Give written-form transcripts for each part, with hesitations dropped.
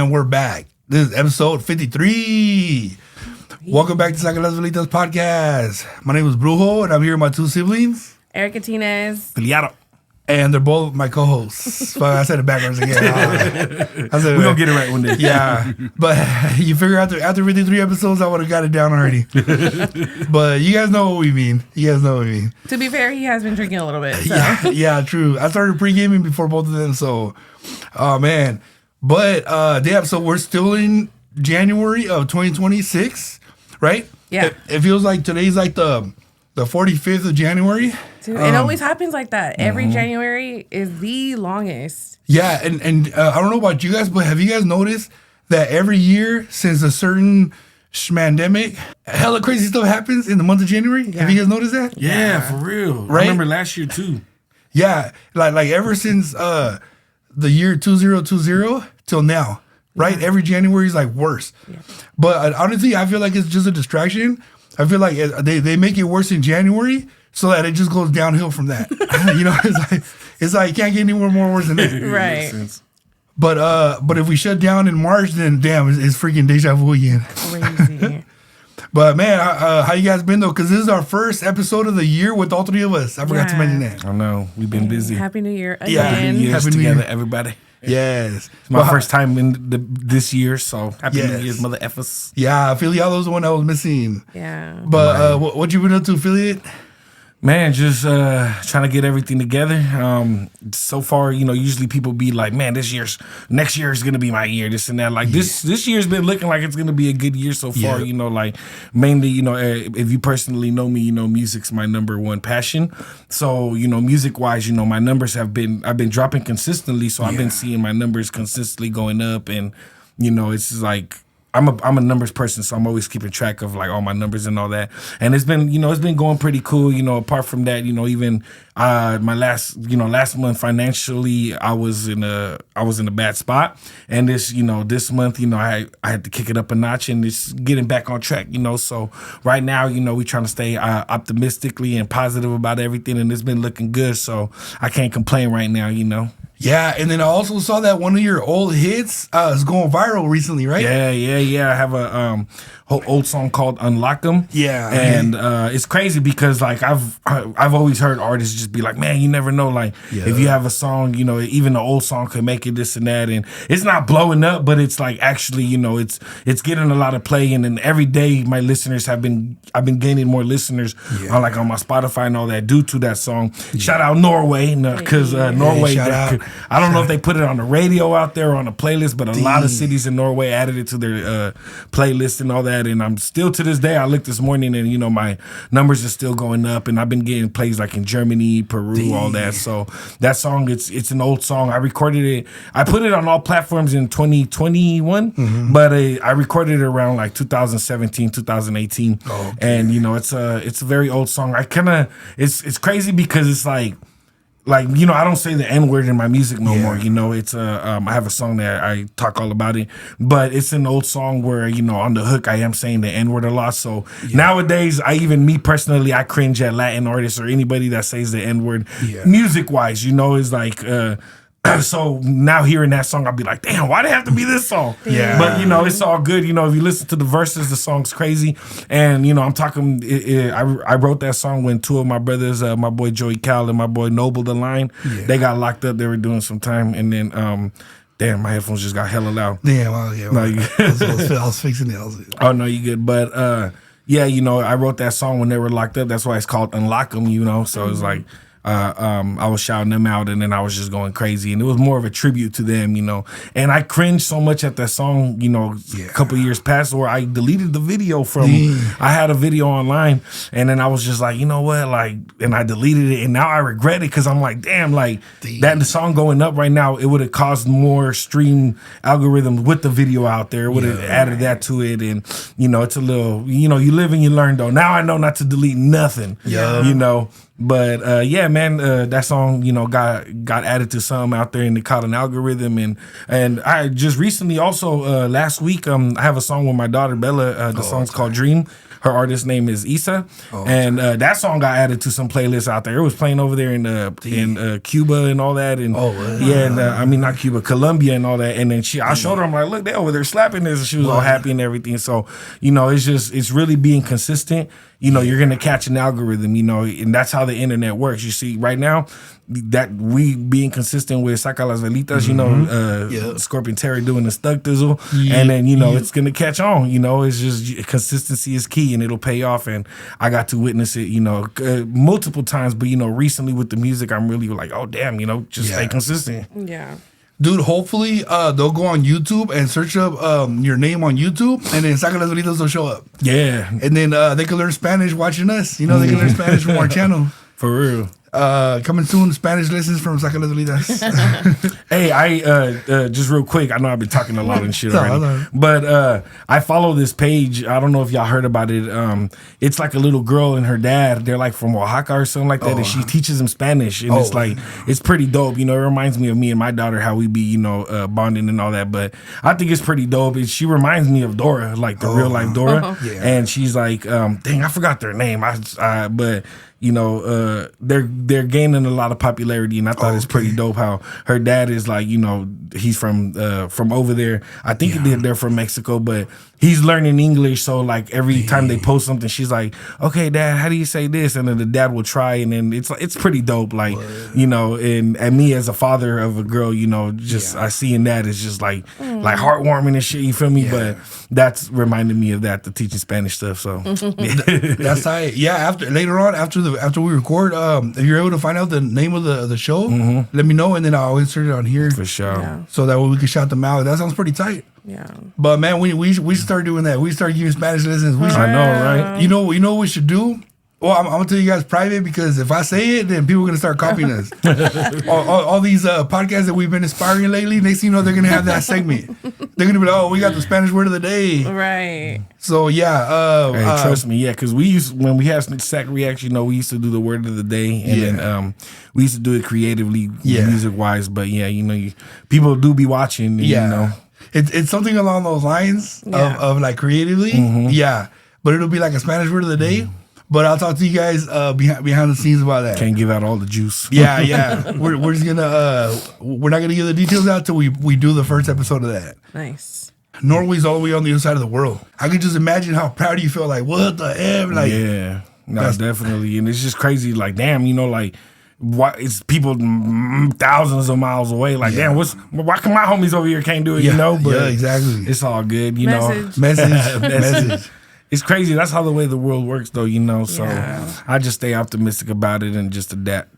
And we're back. This is episode 53. Welcome back to Saca Las Velitas podcast. My name is Brujo, and I'm here with my two siblings. Erica Tinez. Piliado. And they're both my co-hosts. Fuck, I said it backwards again. We're going to get it right one day. Yeah. But you figure after 53 episodes, I would have got it down already. But you guys know what we mean. To be fair, he has been drinking a little bit. So. Yeah, true. I started pre-gaming before both of them, so, oh, man. But, damn, so we're still in January of 2026, right? Yeah. It feels like today's like the 45th of January. Dude, it always happens like that. Every January is the longest. Yeah, and I don't know about you guys, but have you guys noticed that every year since a certain schmandemic, hella crazy stuff happens in the month of January? Yeah. Have you guys noticed that? Yeah, for real. Right? I remember last year too. Yeah, like ever since the year 2020 till now, right? Every January is like worse. Yeah. But honestly, I feel like it's just a distraction. I feel like they make it worse in January so that it just goes downhill from that. You know, it's like it can't get any more worse than that. Right. But if we shut down in March, then damn, it's freaking deja vu again. Crazy. But man, how you guys been though? Because this is our first episode of the year with all three of us. I forgot to mention that. I know we've been busy. Happy New Year again. Yeah, Happy New Year's together, everybody. Yes. It's my first time in this year, so happy New Year's, mother effers. Yeah, Philly-Yellow was the one I was missing. Yeah. But what you been up to, affiliate? Man, just trying to get everything together. So far, you know, usually people be like, man, next year is going to be my year, this and that. Like this year's been looking like it's going to be a good year so far, you know, like mainly, you know, if you personally know me, you know, music's my number one passion. So, you know, music wise, you know, my numbers I've been dropping consistently. So I've been seeing my numbers consistently going up, and, you know, it's like, I'm a numbers person, so I'm always keeping track of like all my numbers and all that. And it's been going pretty cool. You know, apart from that, you know, even my last month financially, I was in a bad spot. And this month, you know, I had to kick it up a notch, and it's getting back on track. You know, so right now, you know, we're trying to stay optimistically and positive about everything, and it's been looking good. So I can't complain right now. You know. Yeah, and then I also saw that one of your old hits is going viral recently, right? Yeah. I have a old song called "Unlock 'Em." Yeah, and it's crazy because like I've always heard artists just be like, man, you never know, like if you have a song, you know, even the old song could make it this and that, and it's not blowing up, but it's like actually, you know, it's getting a lot of play, and then every day my listeners I've been gaining more listeners on my Spotify and all that due to that song. Shout out Norway, because Norway. I don't know if they put it on the radio out there or on a playlist, but a lot of cities in Norway added it to their playlist and all that. And I'm still to this day, I looked this morning and, you know, my numbers are still going up, and I've been getting plays like in Germany, Peru, all that. So that song, it's an old song. I recorded it. I put it on all platforms in 2021, but I recorded it around like 2017, 2018. Oh, okay. And, you know, it's a very old song. It's crazy because it's like, you know, I don't say the N-word in my music no more. You know, it's I have a song that I talk all about it, but it's an old song where, you know, on the hook I am saying the N-word a lot. So nowadays, me personally, I cringe at Latin artists or anybody that says the N-word. Music wise, you know, is like. So now hearing that song, I'll be like, damn, why do they have to be this song? Yeah. But, you know, it's all good. You know, if you listen to the verses, the song's crazy. And, you know, I'm talking, I wrote that song when two of my brothers, my boy Joey Cal and my boy Noble the Line, they got locked up. They were doing some time. And then, damn, my headphones just got hella loud. Damn, I was fixing it. Oh, no, you good. But, yeah, you know, I wrote that song when they were locked up. That's why it's called Unlock 'Em, you know. So it's like, I was shouting them out, and then I was just going crazy, and it was more of a tribute to them, you know. And I cringed so much at that song, you know, a couple years past, where I deleted the video from. I had a video online, and then I was just like, you know what, like, and I deleted it, and now I regret it because I'm like, damn, like that the song going up right now, it would have caused more stream algorithm with the video out there. It would have added that to it, and you know, it's a little, you know, you live and you learn though. Now I know not to delete nothing, you know. But yeah, man, that song, you know, got added to some out there, and it caught an algorithm. And I just recently also last week I have a song with my daughter Bella. The song's called Dream. Her artist name is Issa, and that song got added to some playlists out there. It was playing over there in Cuba and all that, and and I mean not Cuba, Colombia and all that. And then I showed her, I'm like, look, they over there slapping this, and she was all happy and everything. So you know, it's really being consistent. You know, you're gonna catch an algorithm. You know, and that's how the internet works. You see, right now, that we being consistent with Saca las Velitas, you know, Scorpion Terry doing the Stuck Dizzle, and then you know it's gonna catch on. You know, it's just consistency is key, and it'll pay off. And I got to witness it, you know, multiple times. But you know, recently with the music, I'm really like, oh damn, you know, just stay consistent. Yeah. Dude, hopefully they'll go on YouTube and search up your name on YouTube, and then Saca las Velitas will show up. Yeah. And then they can learn Spanish watching us. You know, they can learn Spanish from our channel. For real. Coming soon, Spanish lessons from Saca las Velitas. Hey, I just real quick, I know I've been talking a lot and shit already, but I follow this page. I don't know if y'all heard about it. It's like a little girl and her dad. They're like from Oaxaca or something like that, and she teaches them Spanish, and it's like it's pretty dope. You know, it reminds me of me and my daughter, how we be, you know, bonding and all that. But I think it's pretty dope. She reminds me of Dora, like the real life Dora, and she's like, dang, I forgot their name. But you know, they're gaining a lot of popularity, and I thought it's pretty dope how her dad is like, you know, he's from over there. I think they're from Mexico, but he's learning English. So like every time they post something, she's like, "Okay, Dad, how do you say this?" And then the dad will try, and then it's pretty dope. Like you know, and me as a father of a girl, you know, just I seeing that is just like heartwarming and shit. You feel me? But that's reminded me of that, the teaching Spanish stuff. So that's how. After we record, if you're able to find out the name of the show, let me know, and then I'll insert it on here for sure. So that way we can shout them out. That sounds pretty tight. Yeah. But man, we should start doing that. We start giving Spanish lessons. I know, right? You know what we should do? Well, I'm gonna tell you guys private, because if I say it, then people are gonna start copying us. all these podcasts that we've been inspiring lately, next thing you know, they're gonna have that segment. They're gonna be like, "Oh, we got the Spanish word of the day." Right. So yeah, hey, trust me, because when we had Sack Reaction, you know, we used to do the word of the day, and then we used to do it creatively, music wise. But yeah, you know, people do be watching. You know, it's something along those lines of like creatively, But it'll be like a Spanish word of the day. But I'll talk to you guys behind the scenes about that. Can't give out all the juice. Yeah. We're just gonna we're not gonna give the details out till we do the first episode of that. Nice. Norway's all the way on the other side of the world. I can just imagine how proud you feel. Like, what the F? Like, definitely. And it's just crazy. Like, damn, you know, like, why it's people thousands of miles away. Like, damn, why come my homies over here can't do it? You know, but exactly. It's all good. You know, message. It's crazy. That's how the way the world works, though, you know. So I just stay optimistic about it and just adapt.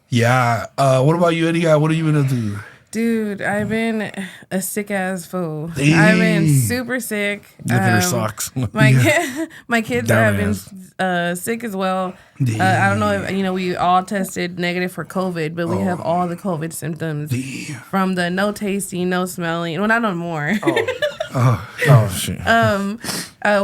Yeah. What about you, Eddie? What are you gonna do? Dude, I've been a sick ass fool. I've been super sick. Look at her socks. My kids have been sick as well. I don't know if, you know, we all tested negative for COVID, but we have all the COVID symptoms. From the no tasting, no smelling. Well, not no more. Shit.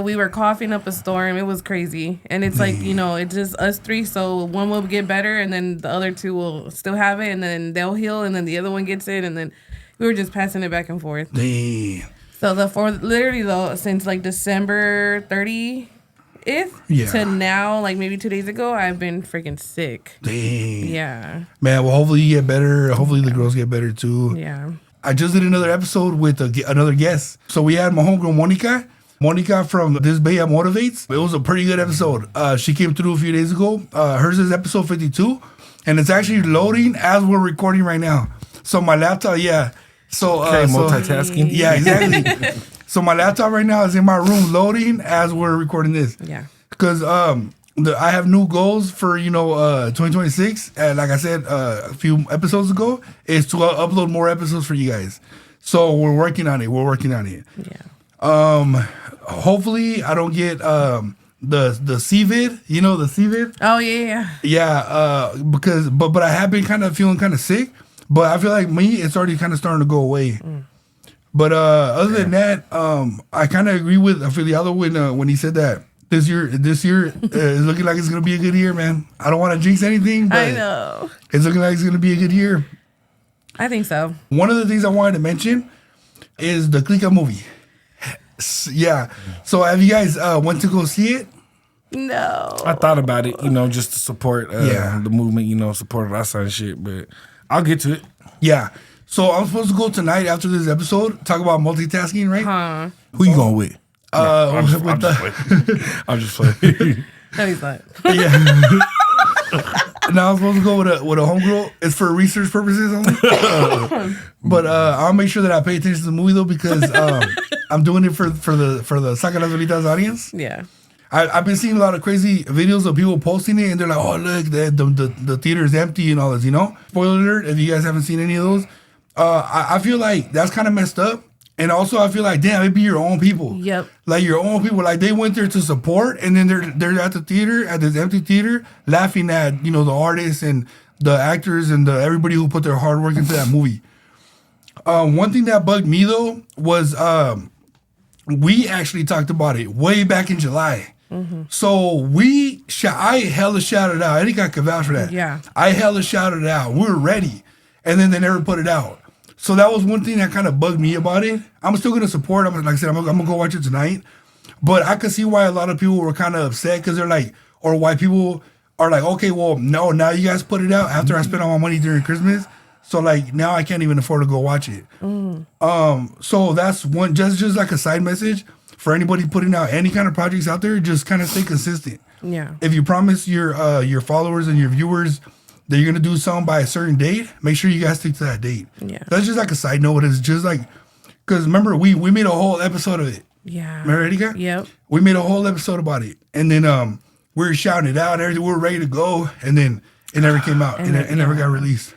We were coughing up a storm. It was crazy. And it's like, you know, it's just us three. So one will get better, and then the other two will still have it, and then they'll heal, and then the other one gets it, and then we were just passing it back and forth. Damn. So literally though, since like December 30th to now, like maybe 2 days ago, I've been freaking sick. Damn. Yeah. Man, well, hopefully you get better. Hopefully the girls get better too. Yeah. I just did another episode with another guest. So we had my homegirl Monica from This Bella Motivates. It was a pretty good episode. She came through a few days ago. Hers is episode 52, and it's actually loading as we're recording right now. So my laptop, So multitasking. Yeah, exactly. So my laptop right now is in my room loading as we're recording this. Yeah. Because I have new goals for 2026, and like I said a few episodes ago, is to upload more episodes for you guys. So we're working on it. Yeah. Hopefully I don't get the CVID. You know the CVID. Oh yeah. Yeah. Because but I have been kind of feeling kind of sick, but I feel like it's already kind of starting to go away. But other than that, I kind of agree with Afiliado when he said that This year is looking like it's gonna be a good year, man. I don't want to jinx anything, but I know. it's looking like it's gonna be a good year. I think so. One of the things I wanted to mention is the Clica movie. Yeah. So have you guys went to go see it? No. I thought about it, just to support the movement, support Raza and shit, but I'll get to it. Yeah. So I'm supposed to go tonight after this episode, talk about multitasking, right? Huh. Who you going with? I'm just playing. No, he's not. Yeah. Now I'm supposed to go with a homegirl. It's for research purposes only. But I'll make sure that I pay attention to the movie though, because I'm doing it for the Saca las Velitas audience. Yeah. I've been seeing a lot of crazy videos of people posting it, and they're like, "Oh, look, the theater is empty and all this." Spoiler alert! If you guys haven't seen any of those, I feel like that's kind of messed up. And also, I feel like, damn, it be your own people. Yep. Like your own people. Like they went there to support, and then they're at the theater, at this empty theater, laughing at the artists and the actors and everybody who put their hard work into that movie. One thing that bugged me though was we actually talked about it way back in July. Mm-hmm. So I hella shouted out. Erika could vouch for that. Yeah. I hella shouted it out. We were ready, and then they never put it out. So that was one thing that kind of bugged me about it. I'm still going to support it. Like I said, I'm going to go watch it tonight. But I could see why a lot of people were kind of upset because they're like, or why people are like, okay, well, no, now you guys put it out after I spent all my money during Christmas. So like now I can't even afford to go watch it. So that's one, just like a side message for anybody putting out any kind of projects out there. Just kind of stay consistent. Yeah. If you promise your followers and your viewers that you're gonna do something by a certain date, make sure you guys stick to that date. Yeah. That's just like a side note. It's just like, because remember we made a whole episode of it. Yeah. Remember, Erika? Yep. We made a whole episode about it, and then we were shouting it out and everything. We were ready to go, and then it never came out. It never got released.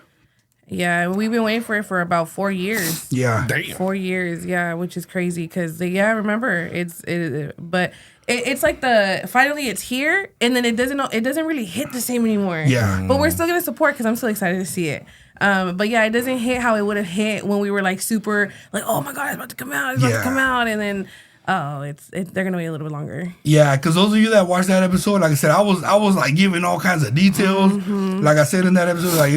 Yeah, we've been waiting for it for about 4 years. Yeah. Damn. 4 years, yeah, which is crazy because remember but it's like finally it's here, and then it doesn't really hit the same anymore. Yeah. But we're still gonna support because I'm still excited to see it. But yeah, it doesn't hit how it would have hit when we were like super like, oh my god, it's about to come out, and then they're gonna wait a little bit longer. Yeah, because those of you that watched that episode, like I said, I was like giving all kinds of details. Mm-hmm. Like I said in that episode, like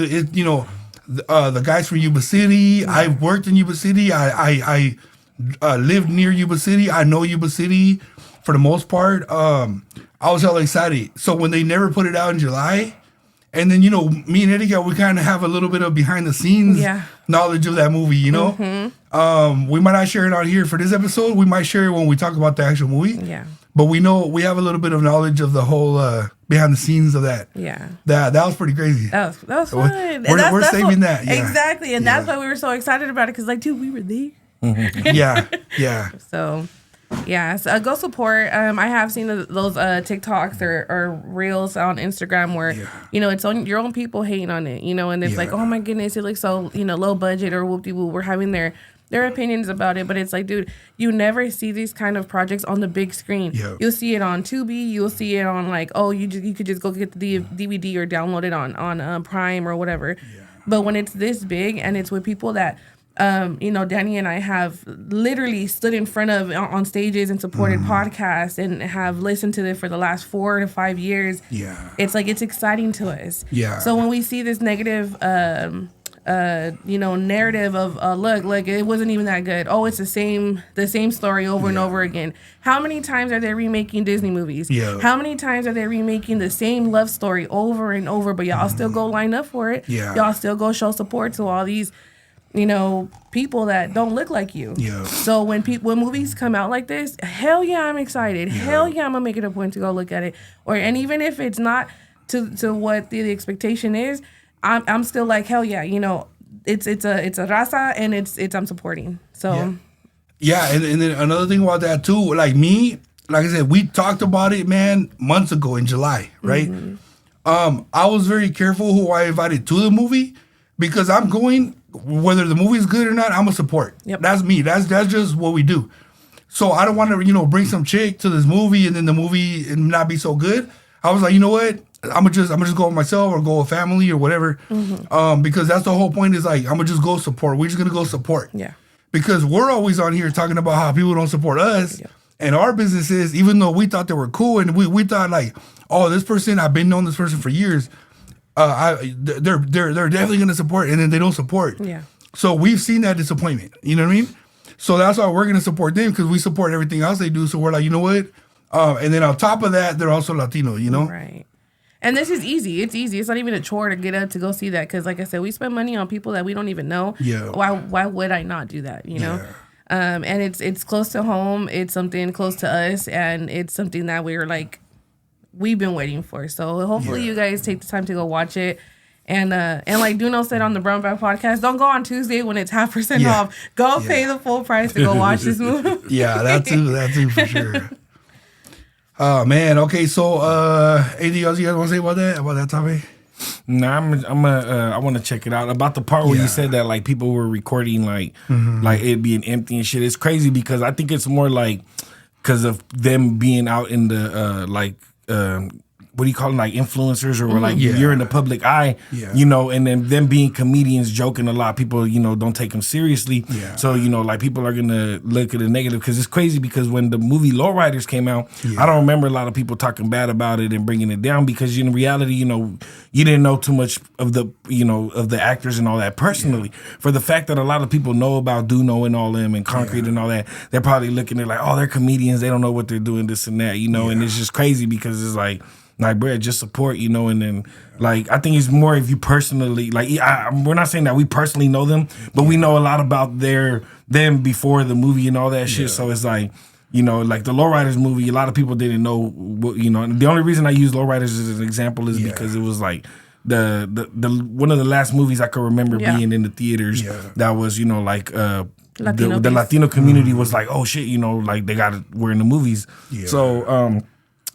the guys from Yuba City. Yeah. I've worked in Yuba City. I lived near Yuba City. I know Yuba City for the most part. I was hella excited. So when they never put it out in July, and then me and Erika, we kind of have a little bit of behind the scenes knowledge of that movie. Mm-hmm. We might not share it on here for this episode. We might share it when we talk about the actual movie. Yeah. But we know we have a little bit of knowledge of the whole behind the scenes of that. Yeah. That was pretty crazy. That was fun. We're saving that. Yeah. Exactly. And that's why we were so excited about it because, like, dude, we were there. Mm-hmm. Yeah. Yeah. So, yeah. So, go support. I have seen those TikToks or reels on Instagram where, it's on your own people hating on it, and it's like, oh my goodness, it looks so, low budget or whoop-de-whoop. We're having their opinions about it, but it's like, dude, you never see these kind of projects on the big screen. Yep. You'll see it on Tubi, you'll see it on like, you could just go get the DVD or download it on Prime or whatever. Yeah. But when it's this big and it's with people that Danny and I have literally stood in front of on stages and supported podcasts and have listened to it for the last 4 to 5 years. Yeah, it's like it's exciting to us. Yeah. So when we see this negative narrative of look, it wasn't even that good. Oh, it's the same story over and over again. How many times are they remaking Disney movies? Yeah. How many times are they remaking the same love story over and over? But y'all still go line up for it. Yeah. Y'all still go show support to all these, people that don't look like you. Yeah. So when movies come out like this, hell yeah, I'm excited. Yeah. Hell yeah, I'm gonna make it a point to go look at it. And even if it's not to what the expectation is, I'm still like, hell yeah, it's a raza and it's I'm supporting. So yeah, and then another thing about that too, like me, like I said, we talked about it, man, months ago in July, right? Mm-hmm. I was very careful who I invited to the movie because I'm going, whether the movie's good or not, I'm gonna support. Yep. That's me. That's just what we do. So I don't want to, bring some chick to this movie and then the movie not be so good. I was like, you know what? I'm gonna just go with myself or go with family or whatever. Mm-hmm. Because that's the whole point is like, I'm gonna just go support. We're just gonna go support. Yeah. Because we're always on here talking about how people don't support us. Yeah. And our businesses, even though we thought they were cool, and we thought like, oh, this person, I've been knowing this person for years. They're definitely going to support, and then they don't support. Yeah. So we've seen that disappointment. You know what I mean? So that's why we're going to support them, because we support everything else they do. So we're like, you know what? And then on top of that, they're also Latino. You know? Right. And this is easy. It's easy. It's not even a chore to get up to go see that, because, like I said, we spend money on people that we don't even know. Yeah. Why would I not do that? You know. Yeah. And it's close to home. It's something close to us, and it's something that we've been waiting for. So hopefully you guys take the time to go watch it. And like Duno said on the Brown Bag podcast, don't go on Tuesday when it's 50% off. Go pay the full price to go watch this movie. Yeah, that too for sure. Oh man, okay. So, anything else you guys want to say about that topic? Nah, I want to check it out. About the part where you said that like people were recording like it being empty and shit. It's crazy because I think it's more like because of them being out in the what do you call them, like influencers, or like you're in the public eye, you know, and then them being comedians joking a lot. People, you know, don't take them seriously. Yeah. So, you know, like people are going to look at the negative, because it's crazy because when the movie Lowriders came out, I don't remember a lot of people talking bad about it and bringing it down, because in reality, you know, you didn't know too much of the, you know, of the actors and all that personally. For the fact that a lot of people know about Duno and all them and Concrete and all that, they're probably looking at like, oh, they're comedians. They don't know what they're doing, this and that, you know, and it's just crazy because it's like, bro, just support, you know, and then, like, I think it's more if you personally, like, we're not saying that we personally know them, but we know a lot about them before the movie and all that shit, so it's like, you know, like the Lowriders movie, a lot of people didn't know, what, you know, and the only reason I use Lowriders as an example is because it was like, the one of the last movies I could remember being in the theaters that was, you know, like, the Latino community was like, oh shit, you know, like they we're in the movies, so,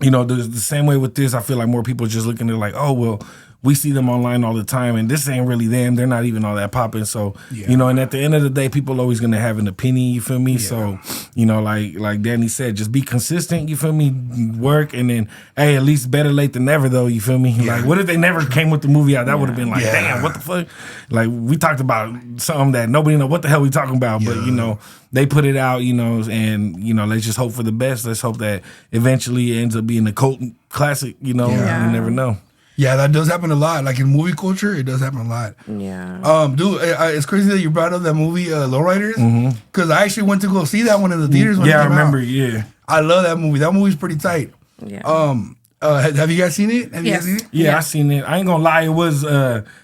you know, the same way with this, I feel like more people just looking at it like, oh, well, we see them online all the time, and this ain't really them. They're not even all that popping. So, you know, and at the end of the day, people always going to have an opinion, you feel me? So, you know, like Danny said, just be consistent, you feel me? Work, and then, hey, at least better late than never, though, you feel me? Like, what if they never came with the movie out? That would have been like, damn, what the fuck? Like, we talked about something that nobody know what the hell we talking about, but, you know, they put it out, you know, and, you know, let's just hope for the best. Let's hope that eventually it ends up being a cult classic, you know, you never know. Yeah, that does happen a lot. Like in movie culture, it does happen a lot. Yeah. Dude, it's crazy that you brought up that movie, Lowriders, because I actually went to go see that one in the theaters when it came I remember, out. I love that movie. That movie's pretty tight. Yeah. Have you guys seen it? You guys seen it? I seen it. I ain't gonna lie, it was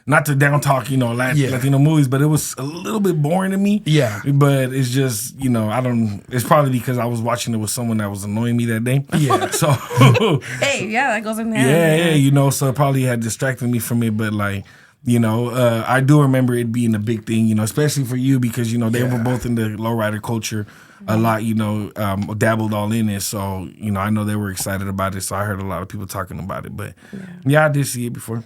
not to down talk, you know, Latino movies, but it was a little bit boring to me. Yeah. But it's just, you know, it's probably because I was watching it with someone that was annoying me that day. Yeah. So hey, that goes in there. Yeah, you know, so it probably had distracted me from it, but like, you know, I do remember it being a big thing, you know, especially for you because, you know, they were both in the lowrider culture a lot, you know, dabbled all in it. So, you know, I know they were excited about it. So I heard a lot of people talking about it. But I did see it before.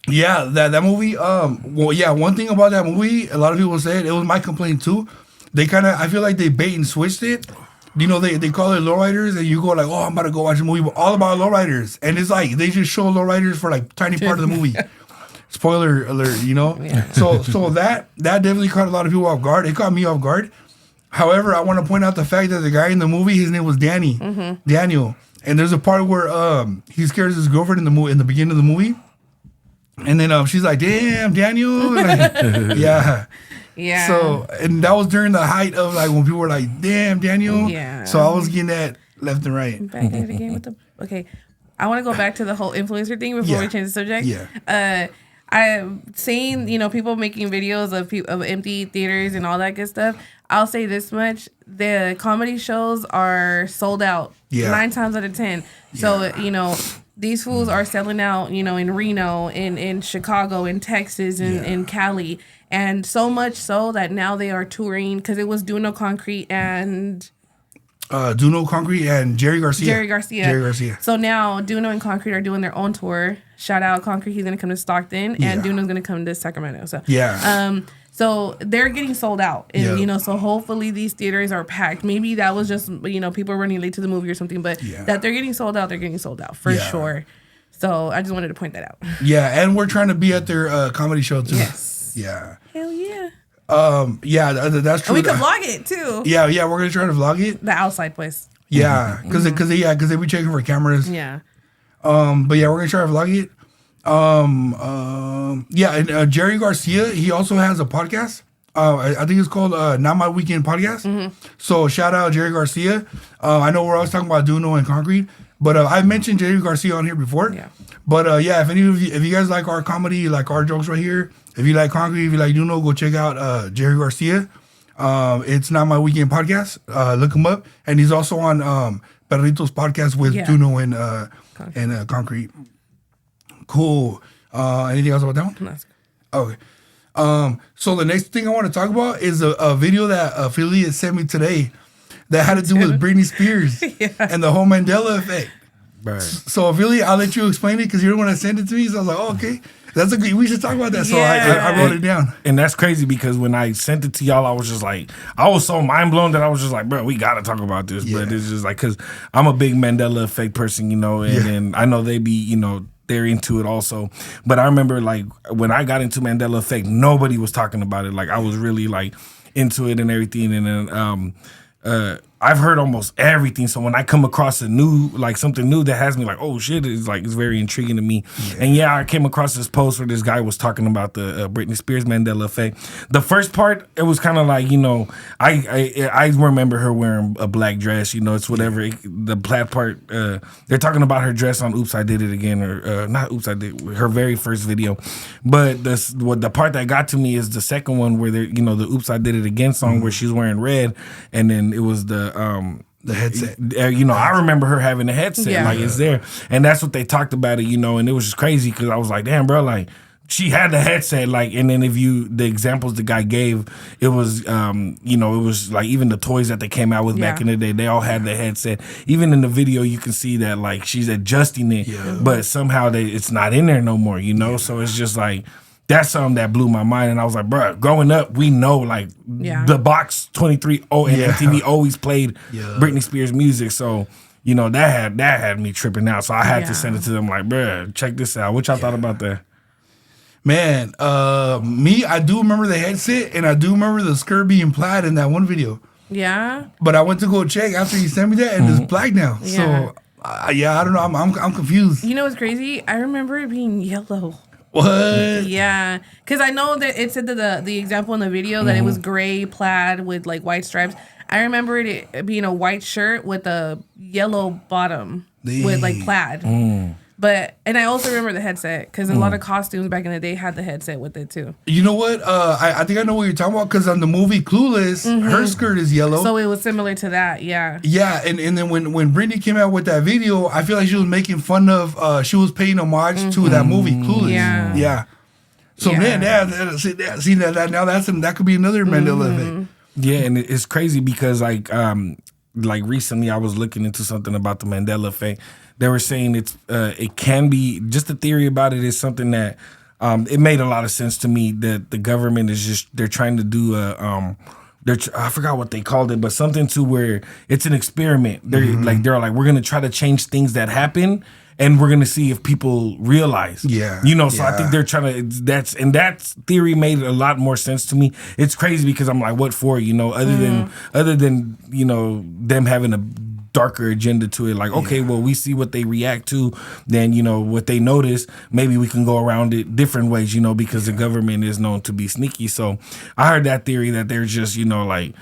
Yeah, that movie, one thing about that movie, a lot of people said, it was my complaint too. They I feel like they bait and switched it. You know, they call it lowriders, and you go like, oh, I'm about to go watch a movie all about lowriders. And it's like, they just show lowriders for like tiny part of the movie. Spoiler alert, you know? Yeah. So that definitely caught a lot of people off guard. It caught me off guard. However, I want to point out the fact that the guy in the movie, his name was Daniel. And there's a part where he scares his girlfriend in the beginning of the movie. And then she's like, damn, Daniel. Like, Yeah. So, and that was during the height of like when people were like, damn, Daniel. Yeah. So I was getting that left and right. Back at it again with okay. I want to go back to the whole influencer thing before we change the subject. Yeah. I've seen, you know, people making videos of empty theaters and all that good stuff. I'll say this much. The comedy shows are sold out 9 times out of 10. So, you know, these fools are selling out, you know, in Reno, in Chicago, in Texas, in Cali. And so much so that now they are touring because it was Duno Concrete and... Duno Concrete and Jerry Garcia. So now Duno and Concrete are doing their own tour. Shout out Concrete, he's gonna come to Stockton, and Duno's gonna come to Sacramento. So so they're getting sold out, and you know, so hopefully these theaters are packed. Maybe that was just, you know, people running late to the movie or something, but that they're getting sold out for sure. So I just wanted to point that out. Yeah, and we're trying to be at their comedy show too. Yes. Yeah. Hell yeah. That's true. And we can vlog it too. Yeah, we're gonna try to vlog it. The outside place. Yeah, because they be checking for cameras. Yeah. But yeah, we're gonna try to vlog it. Yeah, and Jerry Garcia, he also has a podcast. I think it's called Not My Weekend Podcast. So shout out Jerry Garcia. I know we're always talking about Duno and Concrete, but I mentioned Jerry Garcia on here before. Yeah. But yeah, if you guys like our comedy, like our jokes right here, if you like Concrete, if you like Duno, go check out Jerry Garcia. It's Not My Weekend Podcast. Look him up, and he's also on Perrito's podcast with Duno and Concrete. Cool. Anything else about that one? That's Okay. So the next thing I want to talk about is a video that affiliate sent me today that had to do with Britney Spears and the whole Mandela effect. Right. So affiliate, I'll let you explain it because you're the one that sent it to me. So I was like, oh, okay, that's a good. We should talk about that. So I wrote it down. And that's crazy because when I sent it to y'all, I was just like, I was so mind blown that I was just like, bro, we gotta talk about this. But it's just like, because I'm a big Mandela effect person, and I know they be, they're into it also. But I remember like when I got into Mandela effect, nobody was talking about it. Like I was really like into it and everything. And then I've heard almost everything. So when I come across something new that has me like, oh shit, it's very intriguing to me. And I came across this post where this guy was talking about the Britney Spears Mandela effect. The first part, it was kind of like, I remember her wearing a black dress, it's whatever. The black part, they're talking about her dress on Oops, I Did It Again, or not Oops, I Did, her very first video. But the part that got to me is the second one where the Oops, I Did It Again song where she's wearing red, and then it was the headset. I remember her having a headset, it's there, and that's what they talked about it, and it was just crazy because I was like, damn, bro, like she had the headset, like, and then the examples the guy gave, it was, it was like even the toys that they came out with back in the day, they all had the headset. Even in the video, you can see that like she's adjusting it, but somehow it's not in there no more, So it's just like. That's something that blew my mind, and I was like, bro, growing up, we know, like, the Box 23 and MTV always played Britney Spears music, so, that had me tripping out, so I had to send it to them, like, bro, check this out. What y'all thought about that? Man, I do remember the headset, and I do remember the skirt being plaid in that one video. Yeah? But I went to go check after you sent me that, and it's black now, so, I don't know, I'm confused. You know what's crazy? I remember it being yellow. What? Yeah, because I know that it said that the example in the video that it was gray plaid with like white stripes. I remember it being a white shirt with a yellow bottom with like plaid. And I also remember the headset because a lot of costumes back in the day had the headset with it too. You know what? I think I know what you're talking about because on the movie Clueless, her skirt is yellow. So it was similar to that, yeah. Yeah, and then when Britney came out with that video, I feel like she was making fun of, she was paying homage to that movie Clueless. Yeah. So man, see that now that could be another Mandela effect. Yeah, and it's crazy because like recently I was looking into something about the Mandela effect. They were saying it can be, just the theory about it is something that it made a lot of sense to me that the government is they're trying to do I forgot what they called it, but something to where it's an experiment. They're like we're gonna try to change things that happen, and we're gonna see if people realize. So I think they're trying to. That theory made a lot more sense to me. It's crazy because I'm like, what for? Other than them having a darker agenda to it, like okay, well, we see what they react to, then what they notice, maybe we can go around it different ways, because the government is known to be sneaky. So I heard that theory that they're just like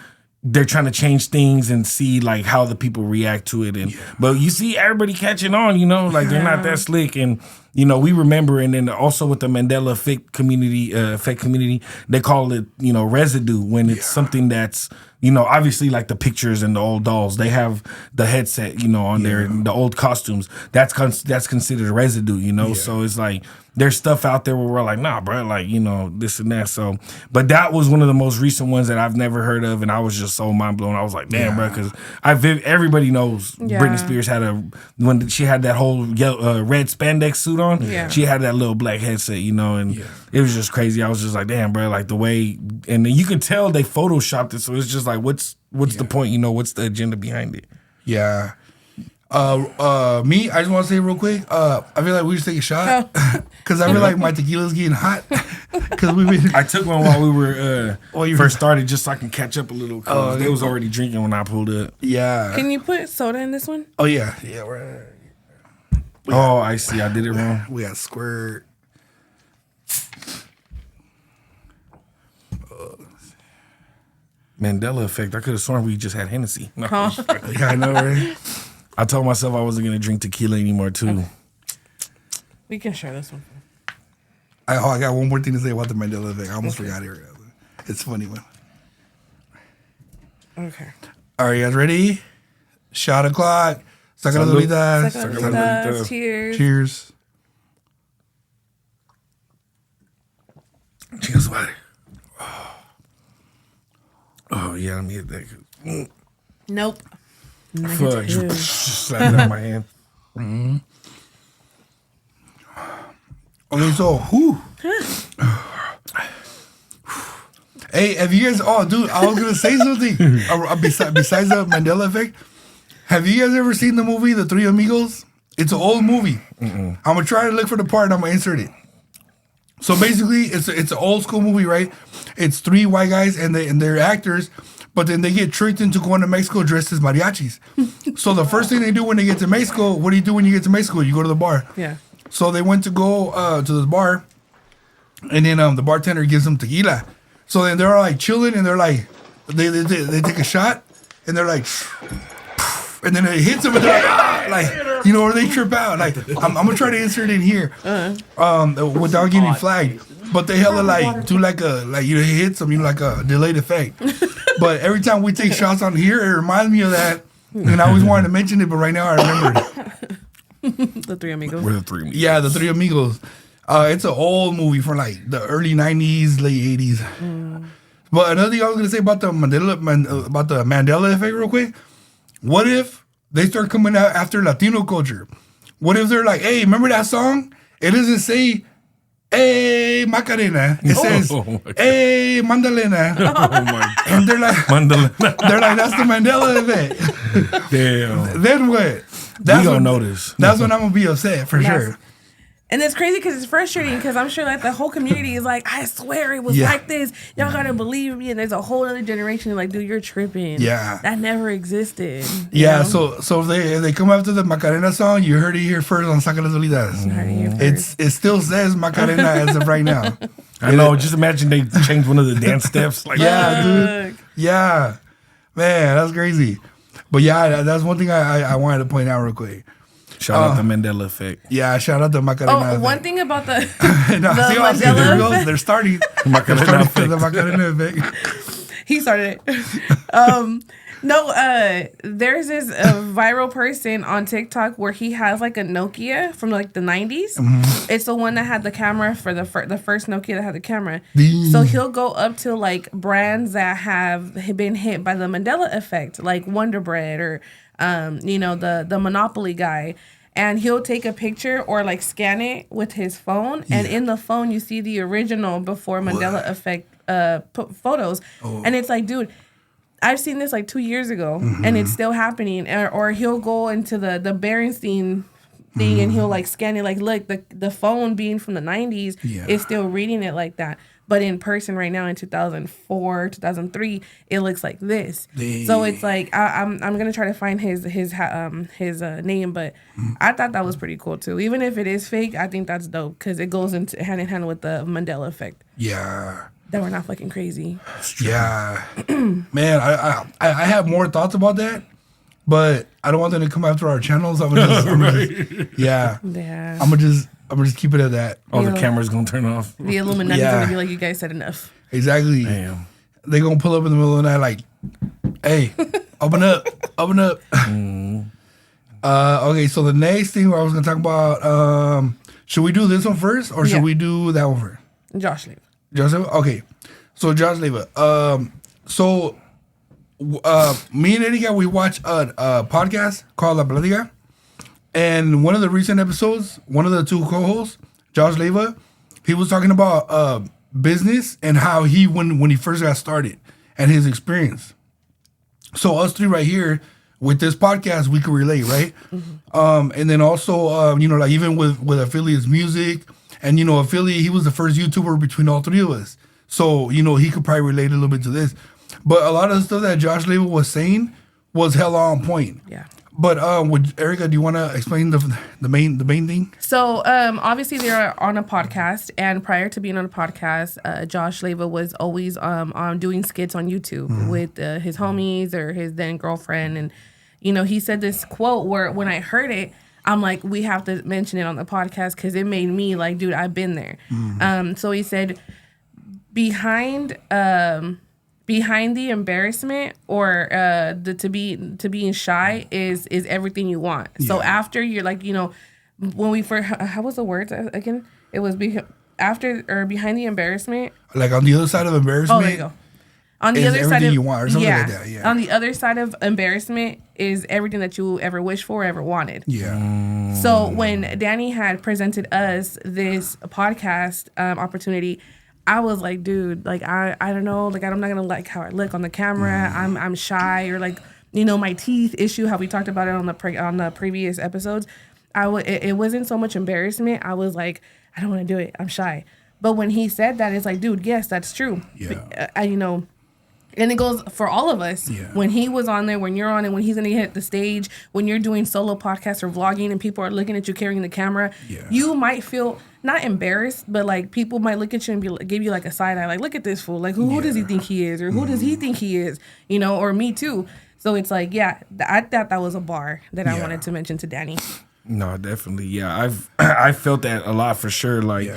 they're trying to change things and see like how the people react to it, but you see everybody catching on, like they're not that slick, and we remember, and then also with the Mandela effect community, they call it residue when it's something that's obviously like the pictures and the old dolls, they have the headset, on there, the old costumes. That's considered residue, So it's like there's stuff out there where we're like, nah, bro, like this and that. So, but that was one of the most recent ones that I've never heard of, and I was just so mind blown. I was like, damn, bro, because everybody knows Britney Spears when she had that whole red spandex suit on, she had that little black headset, and it was just crazy. I was just like, damn, bro, like the way, and then you could tell they photoshopped it, so it's just like, what's the point? What's the agenda behind it? Yeah. Me, I just want to say real quick, I feel like we should take a shot because I feel like my tequila's getting hot. Because we've been. I took one while we were you first started, just so I can catch up a little. Cause they was okay. already drinking when I pulled up. Yeah. Can you put soda in this one? Oh yeah, yeah. We're. Oh, I see. I did it wrong. We got squirt. Mandela effect. I could have sworn we just had Hennessy. No. Yeah, I know, right? I told myself I wasn't gonna drink tequila anymore too. Okay. We can share this one. I got one more thing to say about the Mandela effect. I almost forgot it. It's a funny one. Okay. All right, you guys ready? Shot o'clock. Saca las bolitas. Saca. Cheers. Cheers. Cheers, buddy. Oh yeah, let me hit that. Nope. Fuck. Just slapped it out my hand. Mm-hmm. Okay, so whew. Hey, have you guys? Oh, dude, I was gonna say something. Besides the Mandela effect, have you guys ever seen the movie The Three Amigos? It's an old movie. I'm gonna try to look for the part and I'm gonna insert it. So basically, it's an old school movie, right? It's three white guys and they're actors, but then they get tricked into going to Mexico dressed as mariachis. So the first thing they do when they get to Mexico, what do you do when you get to Mexico? You go to the bar. Yeah. So they went to go to this bar, and then the bartender gives them tequila. So then they're like chilling, and they're like, they take a shot, and they're like, and then it hits them, and they're like, or they trip out. Like I'm gonna try to insert it in here, without getting flagged. But they hella like do like it hits them, like a delayed effect. But every time we take shots on here, it reminds me of that, and I always wanted to mention it, but right now I remembered it. The Three Amigos. We're the Three Amigos. Yeah, The Three Amigos. It's an old movie from like the early 90s, late 80s. But another thing I was going to say about the Mandela effect real quick. What if they start coming out after Latino culture? What if they're like, hey, remember that song? It doesn't say, hey, Macarena. It says, hey, Mandalena. Oh my God. And they're like, Mandela. they're like, that's the Mandela effect. Damn. Then what? That's gonna notice. That's when I'm gonna be upset for sure. And it's crazy because it's frustrating because I'm sure like the whole community is like, I swear it was like this. Y'all gotta believe me. And there's a whole other generation like, dude, you're tripping. Yeah. That never existed. Yeah, know? so if they come after the Macarena song, you heard it here first on Saca las Bolitas. It still says Macarena as of right now. I know. Just imagine they changed one of the dance steps. Like, yeah, dude. Yeah, man, that's crazy. But yeah, that's one thing I wanted to point out real quick. Shout out the Mandela effect. Yeah, shout out the Macarena effect. One thing about the, no, the see, Mandela effect. They're starting. Macarena effect. The Macarena effect. He started it. There's this viral person on TikTok where he has like a Nokia from like the 90s. Mm-hmm. It's the one that had the camera for the first Nokia that had the camera. So he'll go up to like brands that have been hit by the Mandela effect, like Wonder Bread or the Monopoly guy. And he'll take a picture or like scan it with his phone. Yeah. And in the phone, you see the original before Mandela effect photos. Oh. And it's like, dude, I've seen this like 2 years ago, and it's still happening. Or he'll go into the Berenstein thing, and he'll like scan it. Like, look, the phone being from the 90s is still reading it like that. But in person right now in 2004, 2003, it looks like this. Dang. So it's like I'm gonna try to find his name, but I thought that was pretty cool too. Even if it is fake, I think that's dope because it goes into hand in hand with the Mandela effect. Yeah. That we're not fucking crazy. Yeah. Man, I have more thoughts about that, but I don't want them to come after our channels. I'm gonna just keep it at that. All the cameras gonna turn off. The Illuminati's gonna be like, you guys said enough. Exactly. Damn. They gonna pull up in the middle of the night like, hey, open up. Okay, so the next thing I was gonna talk about, should we do this one first or should we do that one first? Josh Leva. Okay. So Josh Leva. Me and Eddie, we watched a podcast called La Plática. And one of the recent episodes, one of the two co-hosts, Josh Leva, he was talking about business and how when he first got started and his experience. So us three right here with this podcast, we could relate, right? Mm-hmm. And then also, like even with affiliates music, And, Philly, he was the first YouTuber between all three of us. So, he could probably relate a little bit to this. But a lot of the stuff that Josh Label was saying was hella on point. Yeah. But Erica, do you want to explain the main thing? So obviously they're on a podcast, and prior to being on a podcast, Josh Leva was always on doing skits on YouTube with his homies or his then girlfriend, and he said this quote where when I heard it, I'm like, we have to mention it on the podcast because it made me like, dude, I've been there. So he said, behind the embarrassment or to being shy is everything you want. Yeah. So after you're like, when we first, how was the words again? It was after or behind the embarrassment. Like on the other side of embarrassment. Oh, there you go. On the other side of you want or something like that. Yeah. On the other side of embarrassment is everything that you ever wished for, ever wanted. Yeah. So when Danny had presented us this podcast opportunity, I was like, dude, like I don't know, like I'm not gonna like how I look on the camera. I'm shy, or like my teeth issue, how we talked about it on the previous episodes. It wasn't so much embarrassment. I was like, I don't want to do it. I'm shy. But when he said that, it's like, dude, yes, that's true. Yeah. And it goes for all of us. Yeah. When he was on there, when you're on it, when he's gonna hit the stage, when you're doing solo podcasts or vlogging and people are looking at you carrying the camera, you might feel not embarrassed, but like people might look at you and give you like a side eye, like, look at this fool, like who does he think he is, or who does he think he is, or me too. So it's like, I thought that was a bar that I wanted to mention to Danny. No, definitely. Yeah, I felt that a lot for sure. Like,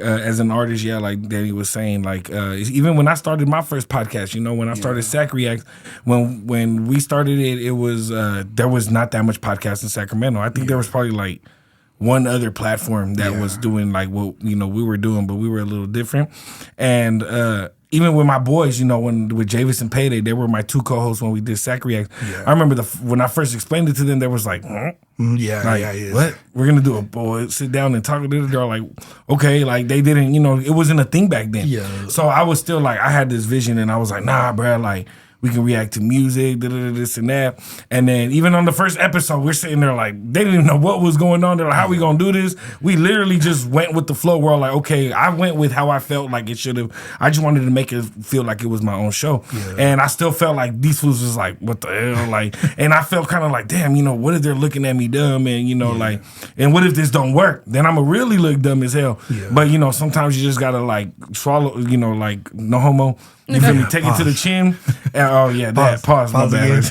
as an artist, like Danny was saying, like, even when I started my first podcast, when I started Sac Reacts, when we started it was there was not that much podcast in Sacramento. I think there was probably like one other platform that was doing like what we were doing, but we were a little different. And even with my boys, with Javis and Payday, they were my two co-hosts when we did Sac Reacts. Yeah. I remember when I first explained it to them, they was like, huh? What? We're going to do a boy sit down and talk to them. They're like, okay, like they didn't, it wasn't a thing back then. Yeah. So I was still like, I had this vision and I was like, nah, bro, like, we can react to music, this and that. And then even on the first episode, we're sitting there like, they didn't even know what was going on. They're like, how we going to do this? We literally just went with the flow. We're all like, okay, I went with how I felt like it should have. I just wanted to make it feel like it was my own show. Yeah. And I still felt like these fools was like, what the hell? Like, and I felt kind of like, damn, what if they're looking at me dumb? And, like, and what if this don't work? Then I'm going to really look dumb as hell. Yeah. But, sometimes you just got to like swallow, like no homo. You feel me? Take it to the chin. And, pause my bad.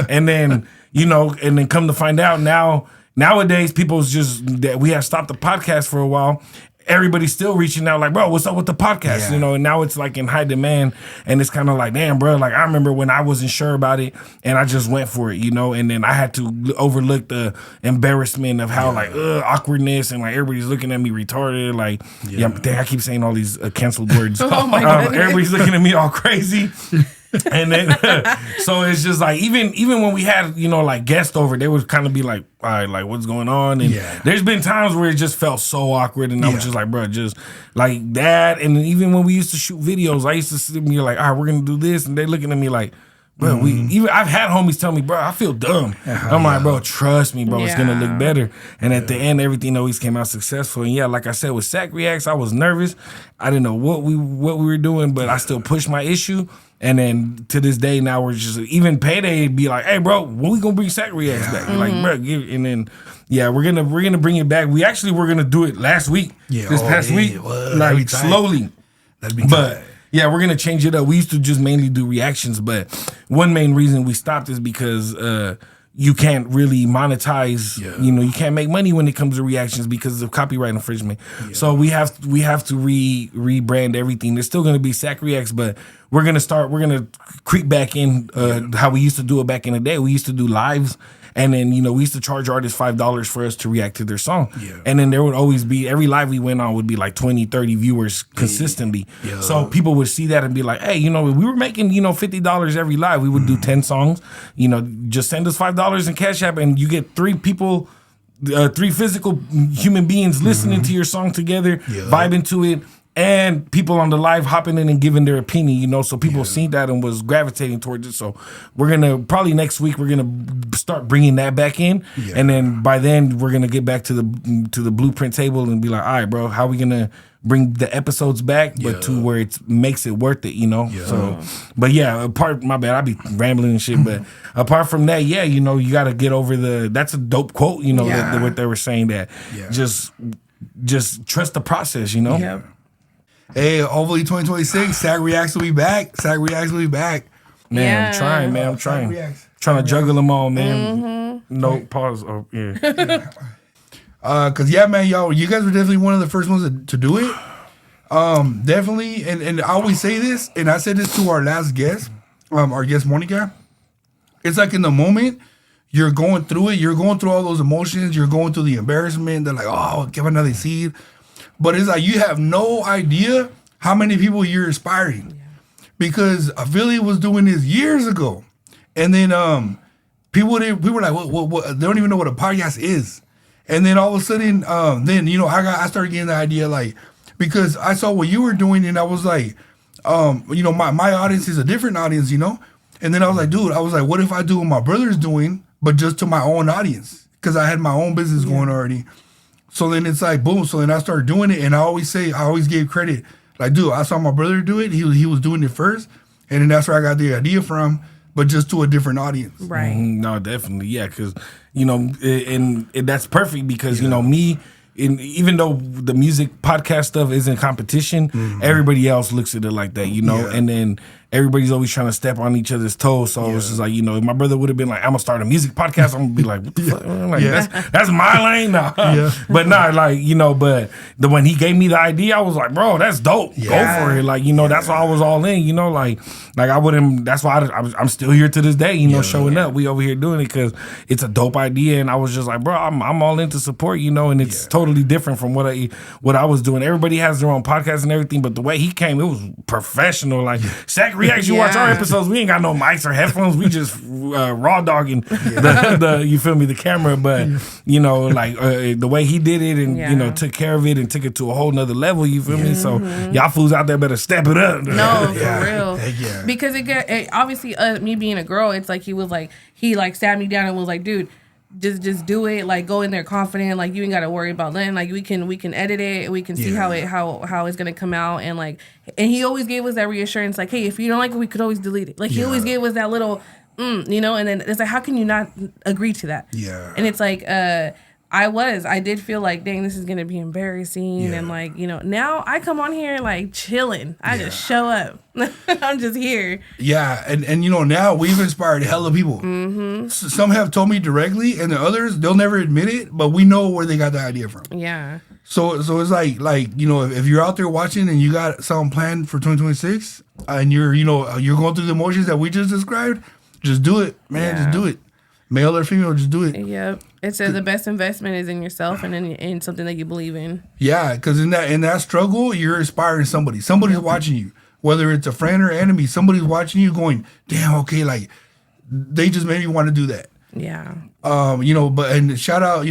And then, and then come to find out nowadays, people's just, that we have stopped the podcast for a while. Everybody's still reaching out like, bro, what's up with the podcast? And now it's like in high demand, and it's kind of like, damn, bro, like I remember when I wasn't sure about it and I just went for it, and then I had to overlook the embarrassment of how like awkwardness and like everybody's looking at me retarded, like dang, I keep saying all these canceled words. Oh my God. Everybody's looking at me all crazy. And then so it's just like even when we had like guests over, they would kind of be like, all right, like what's going on? And there's been times where it just felt so awkward, and I was just like, bro, just like that. And even when we used to shoot videos, I used to sit and be like, all right, we're gonna do this, and they looking at me like, bro, I've had homies tell me, bro, I feel dumb. I'm like, bro, trust me, bro, it's gonna look better. And at the end, everything always came out successful. And like I said, with Sac Reacts, I was nervous. I didn't know what we were doing, but I still pushed my issue. And then to this day, now we're just, even Payday be like, hey, bro, when we gonna bring Sac Reacts back? Like, bro, and then we're gonna bring it back. We actually were gonna do it last week, this past week, like slowly. That'd be tight. Yeah, we're gonna change it up. We used to just mainly do reactions, but one main reason we stopped is because you can't really monetize. You can't make money when it comes to reactions because of copyright infringement. So we have to rebrand everything. There's still gonna be Sac Reacts, but we're gonna creep back in how we used to do it back in the day. We used to do lives. And then, we used to charge artists $5 for us to react to their song. And then there would always be, every live we went on would be like 20, 30 viewers consistently. So people would see that and be like, hey, we were making, $50 every live. We would do 10 songs. Just send us $5 in Cash App and you get 3 people, 3 physical human beings listening to your song together, vibing to it. and people on the live hopping in and giving their opinion, you know, so people seen that and was gravitating towards it. So we're gonna probably next week we're gonna start bringing that back in, and then by then we're gonna get back to the blueprint table and be like, all right, bro, how are we gonna bring the episodes back, but to where it makes it worth it, you know. So, but yeah, my bad, I be rambling and shit. But apart from that, yeah, you know, you got to get over that's a dope quote, you know, what they were saying that just trust the process, you know. Yeah. Hey, hopefully 2026, SAG Reacts will be back. SAG Reacts will be back. Man, I'm trying, man. I'm trying. Trying to juggle them all, man. Mm-hmm. No pause. Oh, yeah. Cause man, y'all, you guys were definitely one of the first ones to do it. Definitely, and I always say this, and I said this to our last guest, our guest Monica. It's like in the moment, you're going through it, you're going through all those emotions, you're going through the embarrassment. They're like, oh, give another seed, but it's like you have no idea how many people you're inspiring, because Affiliate was doing this years ago, and then people were like, what? They don't even know what a podcast is. And then all of a sudden, then, you know, I started getting the idea, like, because I saw what you were doing, and I was like, you know, my audience is a different audience, you know? And then I was like, dude, what if I do what my brother's doing, but just to my own audience? Because I had my own business going already. So then it's like, boom. So then I started doing it, and I always gave credit. Like, dude, I saw my brother do it. He was doing it first, and then that's where I got the idea from, but just to a different audience. Right. No, definitely. Yeah, because, you know, and that's perfect because, you know, me, even though the music podcast stuff isn't competition, everybody else looks at it like that, you know, and then everybody's always trying to step on each other's toes. So it's just like, you know, if my brother would have been like, I'm gonna start a music podcast, I'm gonna be like, what the fuck? I'm like, that's my lane now. But not like, you know, but when he gave me the idea, I was like, bro, that's dope. Go for it. Like, you know, that's why I was all in, you know, like I wouldn't, that's why I'm still here to this day, you know, showing up. We over here doing it because it's a dope idea. And I was just like, bro, I'm all in to support, you know, and it's totally different from what I was doing. Everybody has their own podcast and everything, but the way he came, it was professional. Like, Shaq Reacts, you watch our episodes, we ain't got no mics or headphones. We just raw dogging the you feel me, the camera. But, you know, like the way he did it and, you know, took care of it and took it to a whole nother level, you feel me? So y'all fools out there better step it up. No, for real. Because obviously, me being a girl, it's like he sat me down and was like, dude, just do it. Like, go in there confident. Like, you ain't got to worry about nothing. Like, we can edit it. We can see how it's gonna come out. And like, and he always gave us that reassurance. Like, hey, if you don't like it, we could always delete it. Like, he always gave us that little, you know. And then it's like, how can you not agree to that? Yeah. And it's like, I did feel like, dang, this is gonna be embarrassing, and like, you know, now I come on here like chilling. I just show up. I'm just here. Yeah, and you know, now we've inspired hella people. Some have told me directly, and the others, they'll never admit it, but we know where they got the idea from. Yeah. So it's like, you know, if you're out there watching and you got something planned for 2026, and you're going through the emotions that we just described, just do it, man. Just do it. Male or female, just do it. Yep. It says the best investment is in yourself and in something that you believe in. Yeah, because in that struggle, you're inspiring somebody. Somebody's watching you. Whether it's a friend or enemy, somebody's watching you going, damn, okay, like, they just made me want to do that. Yeah. You know, and shout out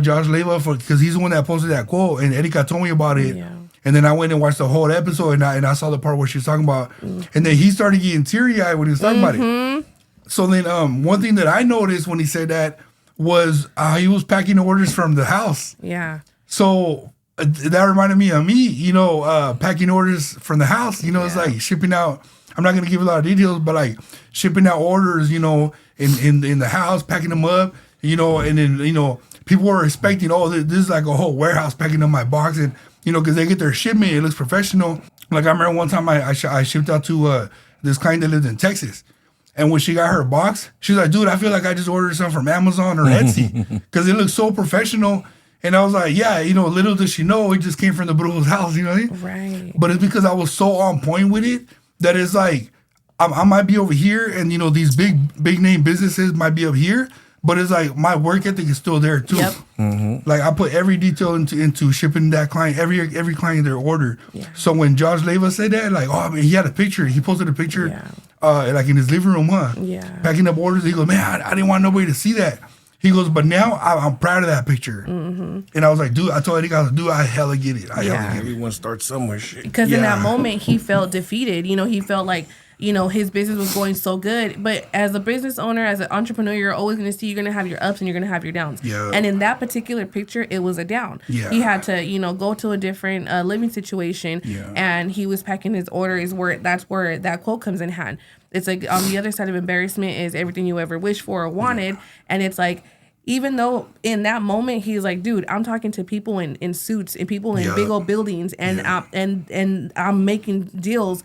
Josh Leva because he's the one that posted that quote, and Erika told me about it. Yeah. And then I went and watched the whole episode, and I saw the part where she was talking about, and then he started getting teary-eyed when he was talking about it. So then one thing that I noticed when he said that was he was packing orders from the house. Yeah. So that reminded me of me, you know, packing orders from the house. You know, it's like shipping out. I'm not going to give a lot of details, but like shipping out orders, you know, in the house, packing them up, you know, and then, you know, people were expecting, oh, this is like a whole warehouse packing up my box. And, you know, because they get their shipment, it looks professional. Like I remember one time I shipped out to this client that lived in Texas. And when she got her box, she's like, dude, I feel like I just ordered something from Amazon or Etsy because it looks so professional. And I was like, yeah, you know, little does she know, it just came from the Brujo's house, you know what I mean? Right. But it's because I was so on point with it that it's like, I might be over here and, you know, these big name businesses might be up here, but it's like my work ethic is still there too. Yep. Like I put every detail into shipping that client, every client their order. Yeah. So when Josh Leva said that, like, oh, man, he had a picture. He posted a picture like in his living room, packing up orders. He goes, man, I didn't want nobody to see that. He goes, but now I'm proud of that picture. And I was like, dude, I told Eddie, I was like, dude, I hella get it. I hella get it. Everyone starts somewhere, shit. Because in that moment, he felt defeated. You know, he felt like, you know, his business was going so good. But as a business owner, as an entrepreneur, you're always going to see, you're going to have your ups and you're going to have your downs. Yeah. And in that particular picture, it was a down. Yeah. He had to, you know, go to a different living situation. Yeah. And he was packing his orders that's where that quote comes in hand. It's like on the other side of embarrassment is everything you ever wished for or wanted. Yeah. And it's like, even though in that moment he's like, dude, I'm talking to people in suits and people in big old buildings and I'm making deals.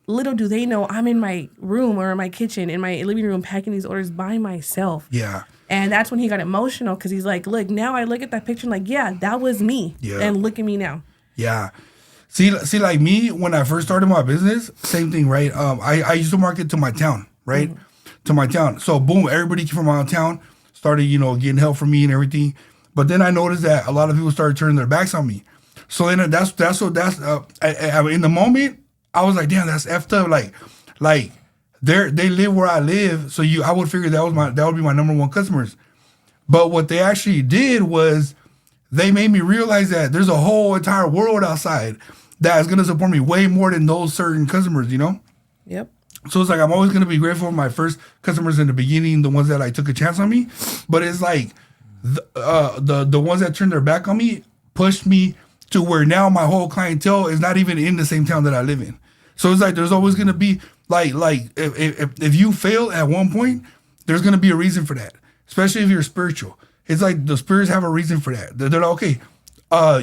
Little do they know I'm in my room or in my kitchen, in my living room, packing these orders by myself. Yeah. And that's when he got emotional because he's like, look, now I look at that picture and like, yeah, that was me. Yeah. And look at me now. Yeah. See, like me, when I first started my business, same thing, right? I used to market to my town, right? To my town. So boom, everybody from my town started, you know, getting help from me and everything. But then I noticed that a lot of people started turning their backs on me. So then in the moment, I was like, damn, that's effed up. Like they live where I live, so I would figure that would be my number one customers. But what they actually did was they made me realize that there's a whole entire world outside that is gonna support me way more than those certain customers, you know? Yep. So it's like I'm always gonna be grateful for my first customers in the beginning, the ones that like took a chance on me. But it's like the ones that turned their back on me pushed me to where now my whole clientele is not even in the same town that I live in. So it's like there's always gonna be like if you fail at one point, there's gonna be a reason for that. Especially if you're spiritual. It's like the spirits have a reason for that. They're like, okay,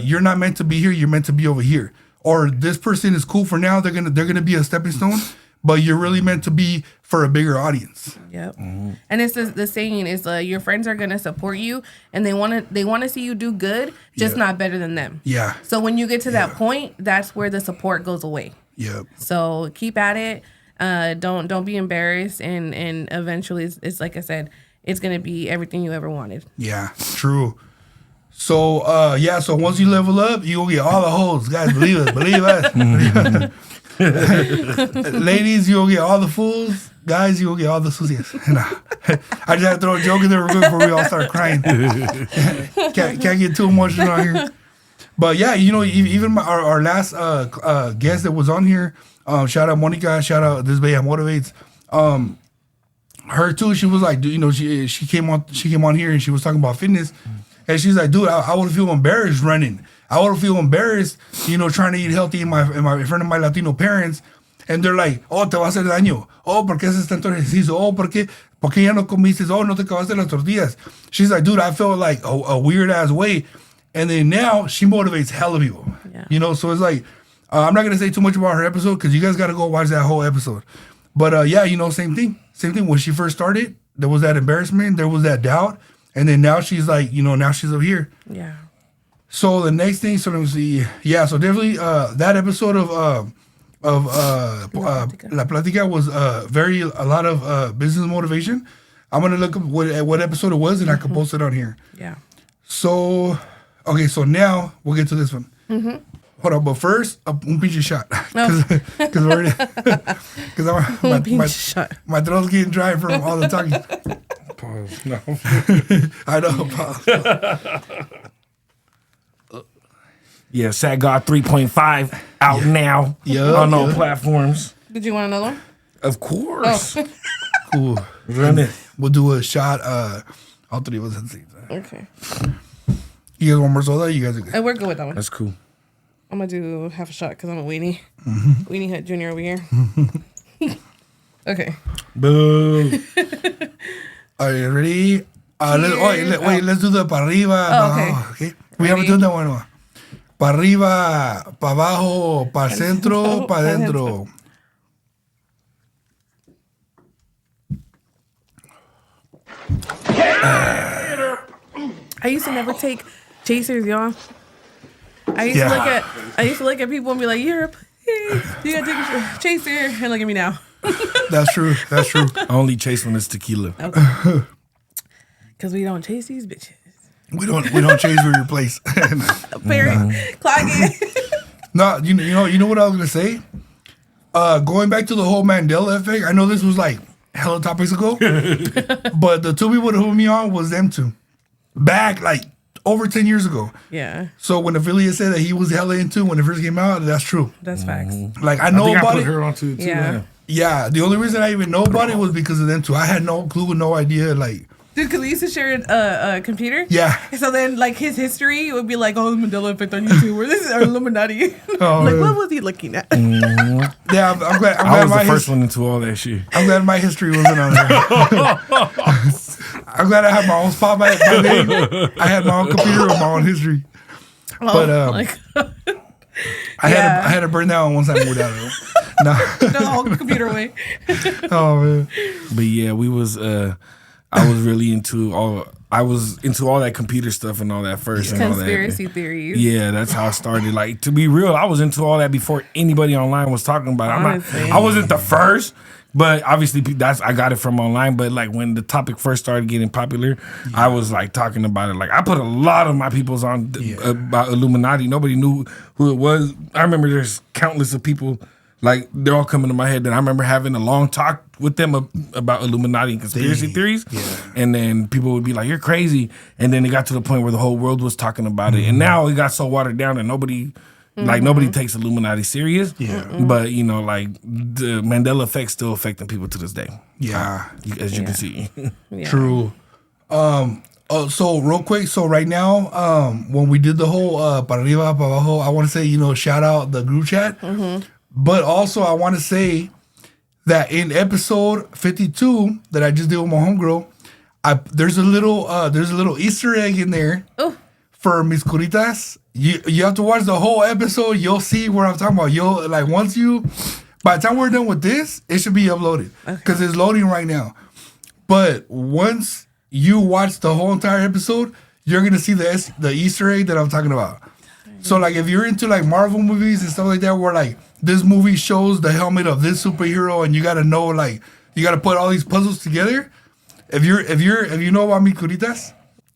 you're not meant to be here, you're meant to be over here. Or this person is cool for now, they're gonna be a stepping stone, but you're really meant to be for a bigger audience. Yep. And it's the saying is your friends are gonna support you and they wanna see you do good, just not better than them. Yeah. So when you get to that point, that's where the support goes away. Yep. So keep at it. Don't be embarrassed, and eventually it's like I said, it's gonna be everything you ever wanted. Yeah, true. So so once you level up, you will get all the hoes. Guys, believe us. Ladies, you will get all the fools. Guys, you will get all the sucias. I just had to throw a joke in there real quick before we all start crying. Can't get too emotional on here. But yeah, you know, even our last guest that was on here, shout out Monica, shout out This Bella Motivates. Her too, she was like, you know, she came on here and she was talking about fitness, and she's like, dude, I would feel embarrassed running. I would feel embarrassed, you know, trying to eat healthy in front of my Latino parents, and they're like, oh, te va a hacer daño. Oh, ¿por qué haces tanto ejercicio? Oh, ¿por qué ya no comiste? Oh, no te acabaste las tortillas. She's like, dude, I felt like a weird ass way. And then now she motivates hella people. Yeah. You know, so it's like, I'm not going to say too much about her episode because you guys got to go watch that whole episode. But yeah, you know, same thing. When she first started, there was that embarrassment, there was that doubt. And then now she's like, you know, now she's up here. Yeah. So the next thing, so let me see. Yeah, so definitely that episode of La Plática was a lot of business motivation. I'm going to look up what episode it was and I can post it on here. Yeah. So... Okay, so now we'll get to this one. Mm-hmm. Hold on, but first, un pinche shot. Because my throat's getting dry from all the talking. Pause. No. I know, pause. Yeah, Sad God 3.5 out now on all platforms. Did you want another one? Of course. Oh. Cool. Run it. We'll do a shot. All three of us at the same time. Okay. You guys want more soda? You guys are good. We're good with that one. That's cool. I'm going to do half a shot because I'm a weenie. Weenie Hut Jr. over here. Okay. Boo. Are you ready? Let's do the para arriba. Oh, okay. We haven't done that one. Para arriba, para abajo, para centro, para adentro. I used to never take chasers, y'all. I used to look at people and be like, "You're you gotta take a chaser," and look at me now. That's true. I only chase when it's tequila. Okay. Because we don't chase these bitches. We don't chase, we replace. Period. Clock it. No, you know what I was gonna say. Going back to the whole Mandela effect. I know this was like hella topics ago. But the two people that hooked me on was them two. Back like over 10 years ago. Yeah. So when Affiliate said that he was hella into when it first came out, that's true. That's facts. Like I know I about put it. her on too. Yeah. Yeah, the only reason I even know about it was because of them two. I had no clue, no idea. Like, Dude, because we used to share a computer. yeah. So then, like, his history would be like, oh, the Mandela Effect on YouTube, or this is Illuminati. Oh, like, yeah. what was he looking at? Yeah, I'm glad. I was the my first one into all that shit. I'm glad my history wasn't on there. I'm glad I had my own spot by name. I had my own computer with my own history. But I had to burn that one once I moved out of it. No. The whole computer away. Oh man. But yeah, we was I was really into all that computer stuff and all that first. And Conspiracy all that. theories. Yeah, that's how I started. Like, to be real, I was into all that before anybody online was talking about it. Honestly. I wasn't the first, but obviously I got it from online. But like when the topic first started getting popular, I was like talking about it. Like I put a lot of my peoples on about Illuminati. Nobody knew who it was. I remember there's countless of people. Like, they're all coming to my head that I remember having a long talk with them about Illuminati and conspiracy theories. Yeah. And then people would be like, you're crazy. And then it got to the point where the whole world was talking about it. And now it got so watered down that nobody takes Illuminati serious. Yeah. But, you know, like, the Mandela effect still affecting people to this day. Yeah. As you can see. Yeah. True. So real quick, so right now, when we did the whole para arriba, para abajo, I want to say, you know, shout out the group chat. But also, I want to say that in episode 52 that I just did with my homegirl, there's a little Easter egg in there for Mis Curitas. You have to watch the whole episode. You'll see what I'm talking about. By the time we're done with this, it should be uploaded because it's loading right now. But once you watch the whole entire episode, you're gonna see the Easter egg that I'm talking about. So like if you're into like Marvel movies and stuff like that, where like this movie shows the helmet of this superhero and you gotta know, like, you gotta put all these puzzles together. If you know about Mi Curitas,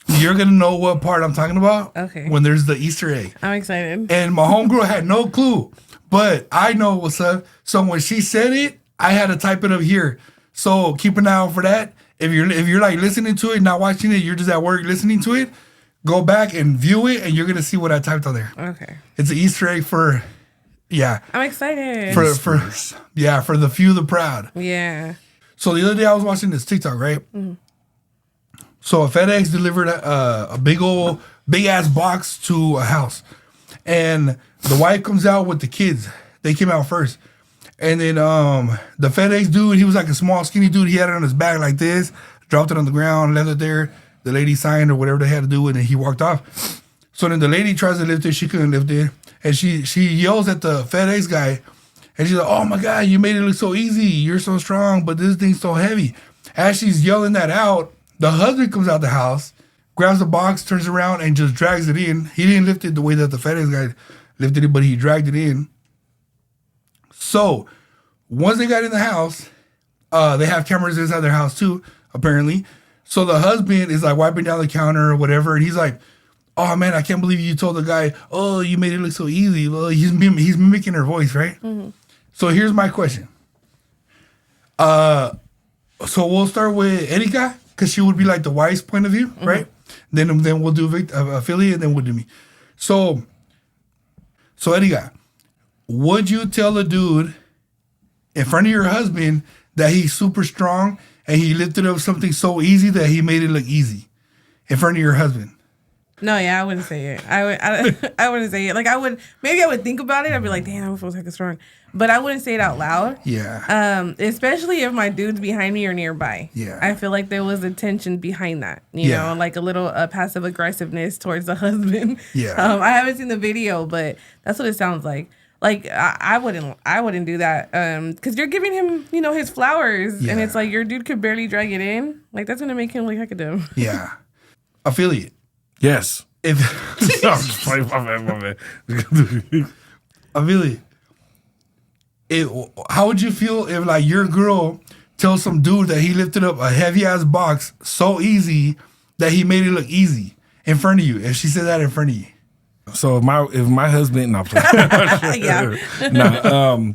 you're gonna know what part I'm talking about. Okay. When there's the Easter egg. I'm excited. And my homegirl had no clue, but I know what's up. So when she said it, I had to type it up here. So keep an eye out for that. If you're like listening to it, not watching it, you're just at work listening to it, go back and view it, and you're gonna see what I typed on there. Okay. It's an Easter egg for, yeah. I'm excited. For the few, the proud. Yeah. So the other day I was watching this TikTok, right? So a FedEx delivered a big ass box to a house, and the wife comes out with the kids. They came out first, and then the FedEx dude, he was like a small, skinny dude. He had it on his back like this, dropped it on the ground, left it there. The lady signed or whatever they had to do, and then he walked off. So then the lady tries to lift it, she couldn't lift it, and she yells at the FedEx guy, and she's like, "Oh my God, you made it look so easy. You're so strong, but this thing's so heavy." As she's yelling that out, the husband comes out the house, grabs the box, turns around, and just drags it in. He didn't lift it the way that the FedEx guy lifted it, but he dragged it in. So once they got in the house, they have cameras inside their house too, apparently. So the husband is like wiping down the counter or whatever, and he's like, "Oh man, I can't believe you told the guy, oh, you made it look so easy." Well, he's mimicking her voice, right? So here's my question. So we'll start with Erika, because she would be like the wife's point of view, right? Then we'll do affiliate, and then we'll do me. So Erika, would you tell a dude in front of your husband that he's super strong and he lifted up something so easy that he made it look easy in front of your husband? No, yeah, I wouldn't say it. I wouldn't say it. Like, I would think about it. I'd be like, damn, I'm supposed to take a strong. But I wouldn't say it out loud. Yeah. Especially if my dude's behind me or nearby. Yeah. I feel like there was a tension behind that. You know, like a little passive aggressiveness towards the husband. Yeah. I haven't seen the video, but that's what it sounds like. Like, I wouldn't do that. Because you're giving him, you know, his flowers. Yeah. And it's like your dude could barely drag it in. Like, that's going to make him look like a dumb. Yeah. Affiliate. Yes. If No, I'm just playing. My bad. affiliate. How would you feel if like your girl tells some dude that he lifted up a heavy ass box so easy that he made it look easy in front of you? If she said that in front of you. So if my husband, no, Yeah. no,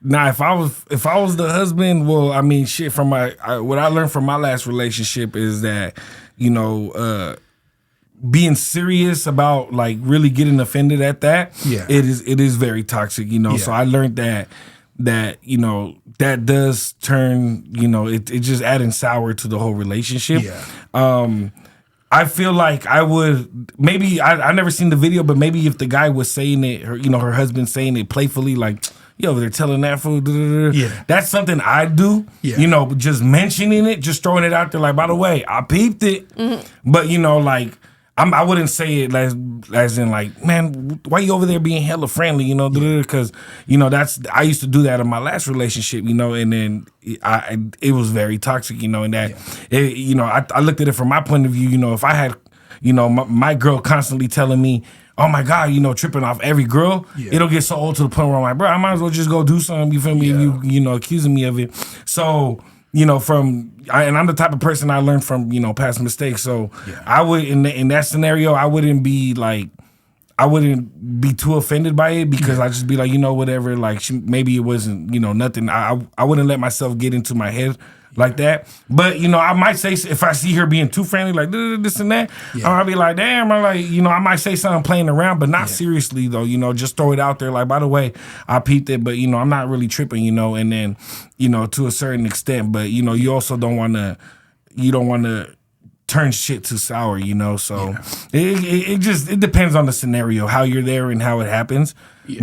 Now, if I was the husband, well, I mean, shit. From what I learned from my last relationship is that, being serious about like really getting offended at that, it is very toxic. So I learned that that does turn, it just adding sour to the whole relationship. I feel like I would maybe I never seen the video, but maybe if the guy was saying it, her husband saying it playfully, like, yo, they're telling that fool, that's something I do. Just mentioning it, just throwing it out there, like, by the way, I peeped it, but like. I wouldn't say it as in like, man, why you over there being hella friendly, because, I used to do that in my last relationship, and then it was very toxic, and that, I looked at it from my point of view, if I had, my girl constantly telling me, oh my God, tripping off every girl, it'll get so old to the point where I'm like, bro, I might as well just go do something, you feel me, and you accusing me of it. So, and I'm the type of person I learned from, past mistakes. So I would, in that scenario, I wouldn't be too offended by it, because I'd just be like, whatever, like maybe it wasn't, nothing. I wouldn't let myself get into my head like that. But, I might say, if I see her being too friendly, like this and that, I'll be like, damn, I'm like, I might say something playing around, but not seriously though, just throw it out there. Like, by the way, I peeped it, but, I'm not really tripping, and then, to a certain extent, but, you also don't want to turn shit too sour, so it depends on the scenario, how you're there and how it happens.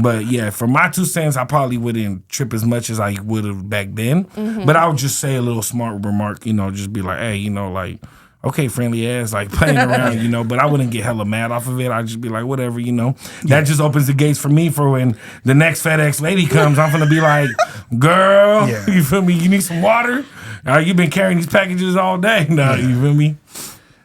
But for my 2 cents, I probably wouldn't trip as much as I would have back then. But I would just say a little smart remark, just be like, hey, like, okay, friendly ass, like playing around, but I wouldn't get hella mad off of it. I'd just be like, whatever, That just opens the gates for me for when the next FedEx lady comes. I'm gonna be like, girl, you feel me? You need some water? You've been carrying these packages all day. No, you feel me?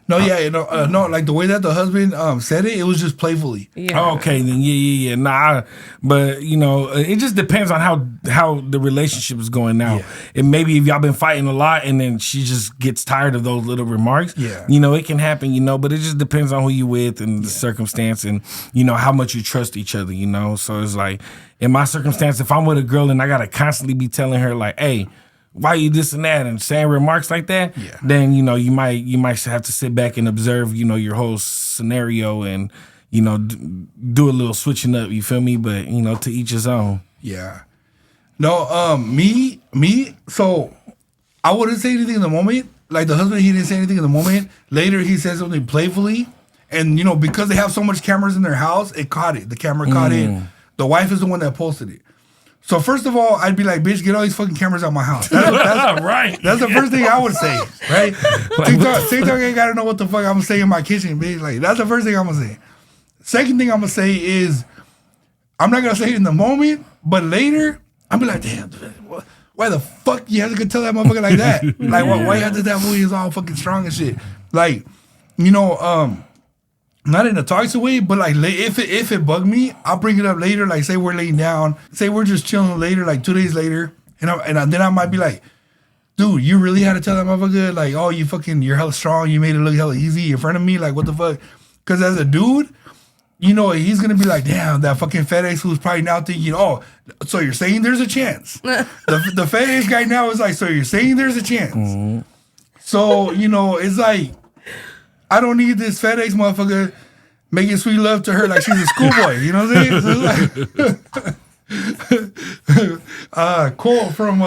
No, no, like the way that the husband said it, it was just playfully. Okay, then nah, but it just depends on how the relationship is going now. And maybe if y'all been fighting a lot, and then she just gets tired of those little remarks. It can happen. But it just depends on who you with and the circumstance, and how much you trust each other. So it's like, in my circumstance, if I'm with a girl and I gotta constantly be telling her like, hey, why you this and that, and saying remarks like that, then you might have to sit back and observe your whole scenario, and do a little switching up, you feel me? But to each his own. No, me, so I wouldn't say anything in the moment. Like the husband, he didn't say anything in the moment. Later he said something playfully, and because they have so much cameras in their house, the camera caught it. The wife is the one that posted it. So first of all, I'd be like, bitch, get all these fucking cameras out my house. That's right. That's the first thing I would say, right? TikTok ain't got to know what the fuck I'm gonna say in my kitchen, bitch. Like, that's the first thing I'm gonna say. Second thing I'm gonna say is, I'm not gonna say it in the moment, but later, I'll be like, damn, why the fuck you have to tell that motherfucker like that? Like, why you have to that movie is all fucking strong and shit? Like, not in a toxic way, but like if it bugged me, I'll bring it up later. Like, say we're laying down, say we're just chilling later, like 2 days later, and then I might be like, dude, you really had to tell that motherfucker, like, oh, you're hella strong, you made it look hella easy in front of me, like, what the fuck? Because as a dude, he's gonna be like, damn, that fucking FedEx who's probably now thinking, oh, so you're saying there's a chance. the FedEx guy now is like, so you're saying there's a chance. Mm-hmm. So it's like, I don't need this FedEx motherfucker making sweet love to her like she's a schoolboy. You know what I'm saying? So like, quote from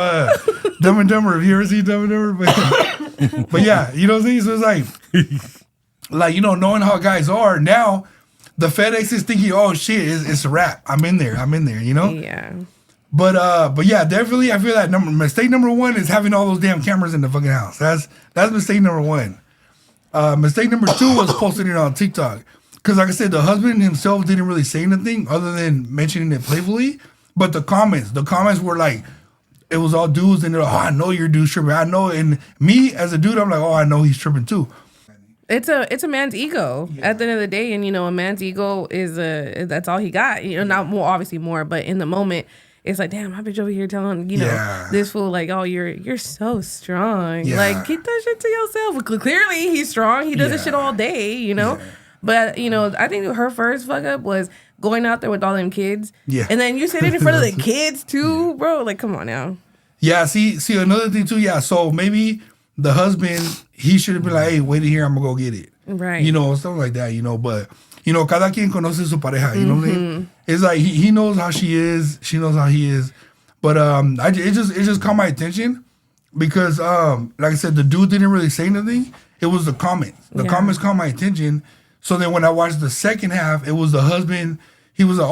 Dumb and Dumber. Have you ever seen Dumb and Dumber? But yeah, you know what I'm saying? So it's like knowing how guys are now, the FedEx is thinking, oh shit, it's a wrap. I'm in there. Yeah. But yeah, definitely, I feel that mistake number one is having all those damn cameras in the fucking house. That's mistake number one. Mistake number two was posting it on TikTok. Because like I said, the husband himself didn't really say anything other than mentioning it playfully. But the comments were like, it was all dudes, and they're like, oh, I know your dude's tripping. I know. And me, as a dude, I'm like, oh, I know he's tripping too. It's a man's ego at the end of the day. And, a man's ego is that's all he got. Not more, obviously more, but in the moment, it's like, damn, my bitch over here telling, this fool, like, oh, you're so strong. Yeah. Like, keep that shit to yourself. Clearly, he's strong. He does this shit all day, But I think her first fuck up was going out there with all them kids. Yeah. And then you sit in front of the kids too, bro. Like, come on now. Yeah. See, another thing too. Yeah. So maybe the husband, he should have been like, hey, wait here, I'm gonna go get it. Right. Something like that. But cada quien conoce su pareja. You know what I mean? It's like he knows how she is. She knows how he is. But it just caught my attention because like I said, the dude didn't really say anything. It was the comments. The comments caught my attention. So then when I watched the second half, it was the husband. He was like,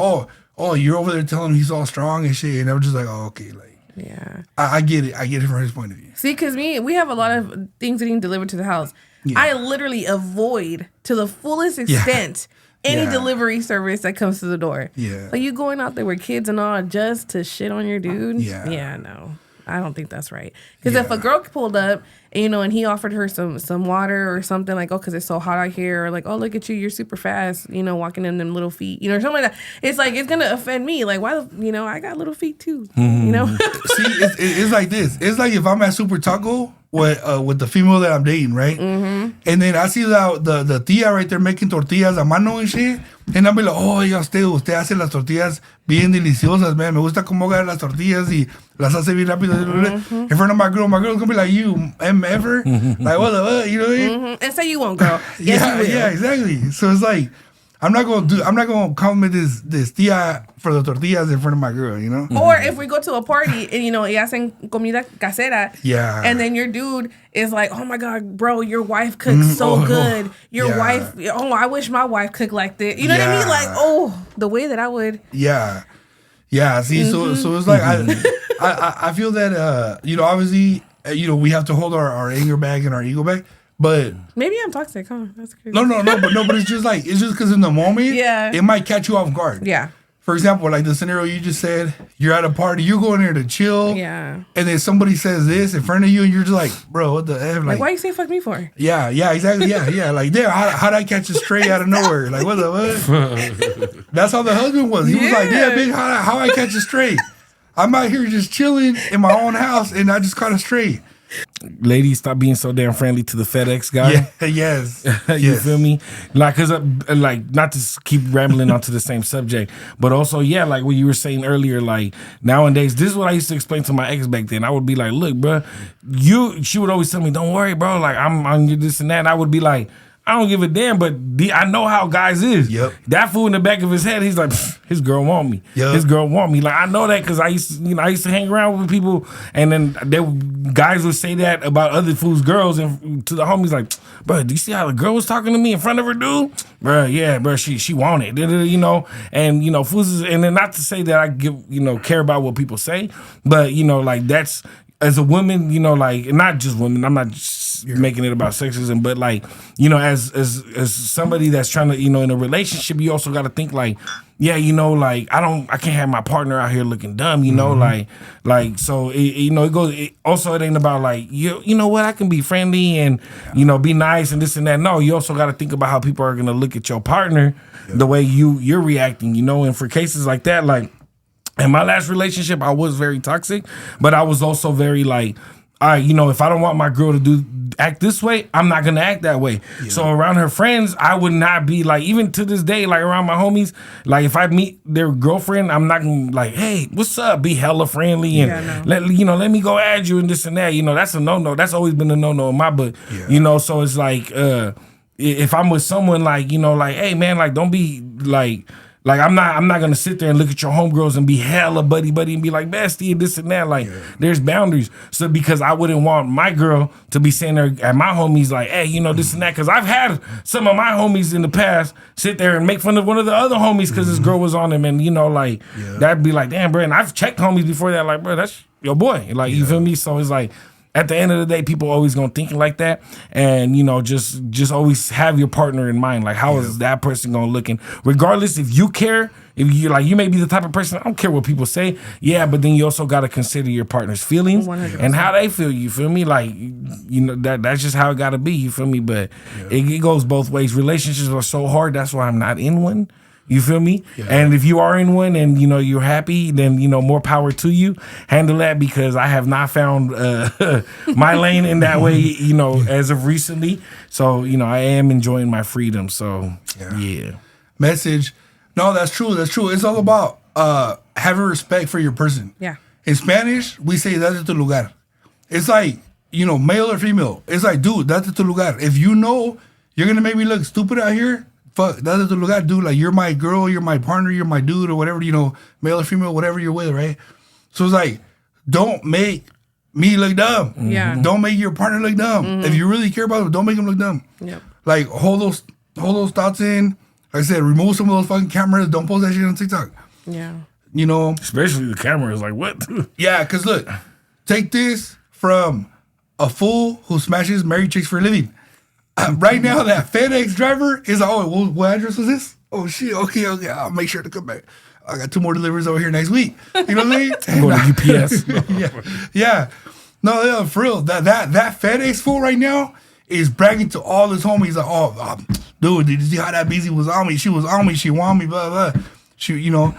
oh, you're over there telling him he's all strong and shit. And I was just like, oh, okay, like. Yeah. I get it. I get it from his point of view. See, because we have a lot of things getting delivered to the house. Yeah. I literally avoid to the fullest extent any delivery service that comes to the door. Yeah. Like you going out there with kids and all just to shit on your dude? Yeah. Yeah, no. I don't think that's right. Because if a girl pulled up and, and he offered her some water or something like, because it's so hot out here, or like, oh, look at you, you're super fast, walking in them little feet, something like that. It's like, it's going to offend me. Like, why, I got little feet too, See, it's like this. It's like if I'm at Super Taco with the female that I'm dating, right? Mm-hmm. And then I see the tia right there making tortillas a mano and shit. And I'll be like, oh, ya usted hace las tortillas bien deliciosas, man. Me gusta cómo haga las tortillas y las hace bien rápido. Mm-hmm. In front of my girl's gonna be like, you ever? Like, what the fuck? You know what I mean? Mm-hmm. And say you won't, girl. Yes, yeah, exactly. So it's like, I'm not gonna compliment this tia for the tortillas in front of my girl, Or if we go to a party and y hacen comida casera, and then your dude is like, oh my god, bro, your wife cooks so good. Your wife, I wish my wife cooked like this. You know what I mean? Like, the way that I would. Yeah. See, so it's like I feel that obviously we have to hold our anger back and our ego back. But maybe I'm toxic, huh? That's crazy. No, but it's just because in the moment, it might catch you off guard. Yeah. For example, like the scenario you just said, you're at a party, you go in there to chill, and then somebody says this in front of you, and you're just like, bro, what the F? Like why you say fuck me for? Yeah, exactly, yeah. Like, damn, how'd I catch a stray out of nowhere? Like, what the what? That's how the husband was. He was like, yeah, bitch, how I catch a stray? I'm out here just chilling in my own house, and I just caught a stray. Ladies, stop being so damn friendly to the FedEx guy. Yeah, yes. You feel me? Like, cause not to keep rambling onto the same subject, but also, like what you were saying earlier, like nowadays, this is what I used to explain to my ex back then. I would be like, look, bro, she would always tell me, don't worry, bro, like I'm on you this and that. And I would be like, I don't give a damn, but I know how guys is. Yep. That fool in the back of his head, he's like, his girl want me. Yep. His girl want me. Like, I know that because I used to hang around with people, and then guys would say that about other fools' girls, and to the homies like, bro, do you see how the girl was talking to me in front of her dude? Bro, yeah, bro, she want it, and fools, and then not to say that I care about what people say, but like that's. As a woman, like not just women, I'm not just making it about sexism, but like, as somebody that's trying to, in a relationship, you also got to think like, like I can't have my partner out here looking dumb, like so it goes. It ain't about like you know what, I can be friendly and be nice and this and that. No, you also got to think about how people are gonna look at your partner, the way you're reacting, and for cases like that, like. In my last relationship, I was very toxic, but I was also very like, all right, if I don't want my girl to act this way, I'm not gonna act that way. Yeah. So around her friends, I would not be like, even to this day, like around my homies, like if I meet their girlfriend, I'm not gonna like, hey, what's up? Be hella friendly and let me go add you and this and that. That's a no. That's always been a no in my book. Yeah. So it's like, if I'm with someone like, like, hey man, like don't be like. Like I'm not gonna sit there and look at your homegirls and be hella buddy and be like bestie and this and that. Like there's boundaries. So because I wouldn't want my girl to be saying there at my homies like, hey, this and that. Because I've had some of my homies in the past sit there and make fun of one of the other homies because this girl was on him, and that'd be like, damn, bro. And I've checked homies before that, like, bro, that's your boy. Like you feel me? So it's like. At the end of the day, people always gonna think like that, and just always have your partner in mind. Like, how is that person gonna look? And regardless, if you care, if you like, you may be the type of person I don't care what people say. Yeah, but then you also gotta consider your partner's feelings 100%. And how they feel. You feel me? Like, that's just how it gotta be. You feel me? But it goes both ways. Relationships are so hard. That's why I'm not in one. You feel me? Yeah. And if you are in one and, you know, you're happy, then, you know, more power to you. Handle that, because I have not found my lane in that way, you know, as of recently. So, you know, I am enjoying my freedom. So, yeah. Message. No, that's true. That's true. It's all about having respect for your person. Yeah. In Spanish, we say date tu lugar. It's like, you know, male or female. It's like, dude, date tu lugar. If you know you're going to make me look stupid out here, fuck, date tu lugar, dude. Like, you're my girl, you're my partner, you're my dude, or whatever, you know, male or female, whatever you're with, right? So it's like, don't make me look dumb. Yeah. Don't make your partner look dumb. If you really care about them, don't make them look dumb. Yep. Like, hold those thoughts in. Like I said, remove some of those fucking cameras. Don't post that shit on TikTok. Yeah. You know? Especially the camera is like, what? Yeah, because look, take this from a fool who smashes married chicks for a living. Right now, that FedEx driver is like, oh, what address was this? Oh, shit, okay, I'll make sure to come back. I got 2 more deliveries over here next week. You know what I mean? I'm going to UPS. Yeah. No, yeah, for real. That FedEx fool right now is bragging to all his homies like, oh, dude, did you see how that busy was on me? She was on me. She wanted me, blah, blah. She, you know,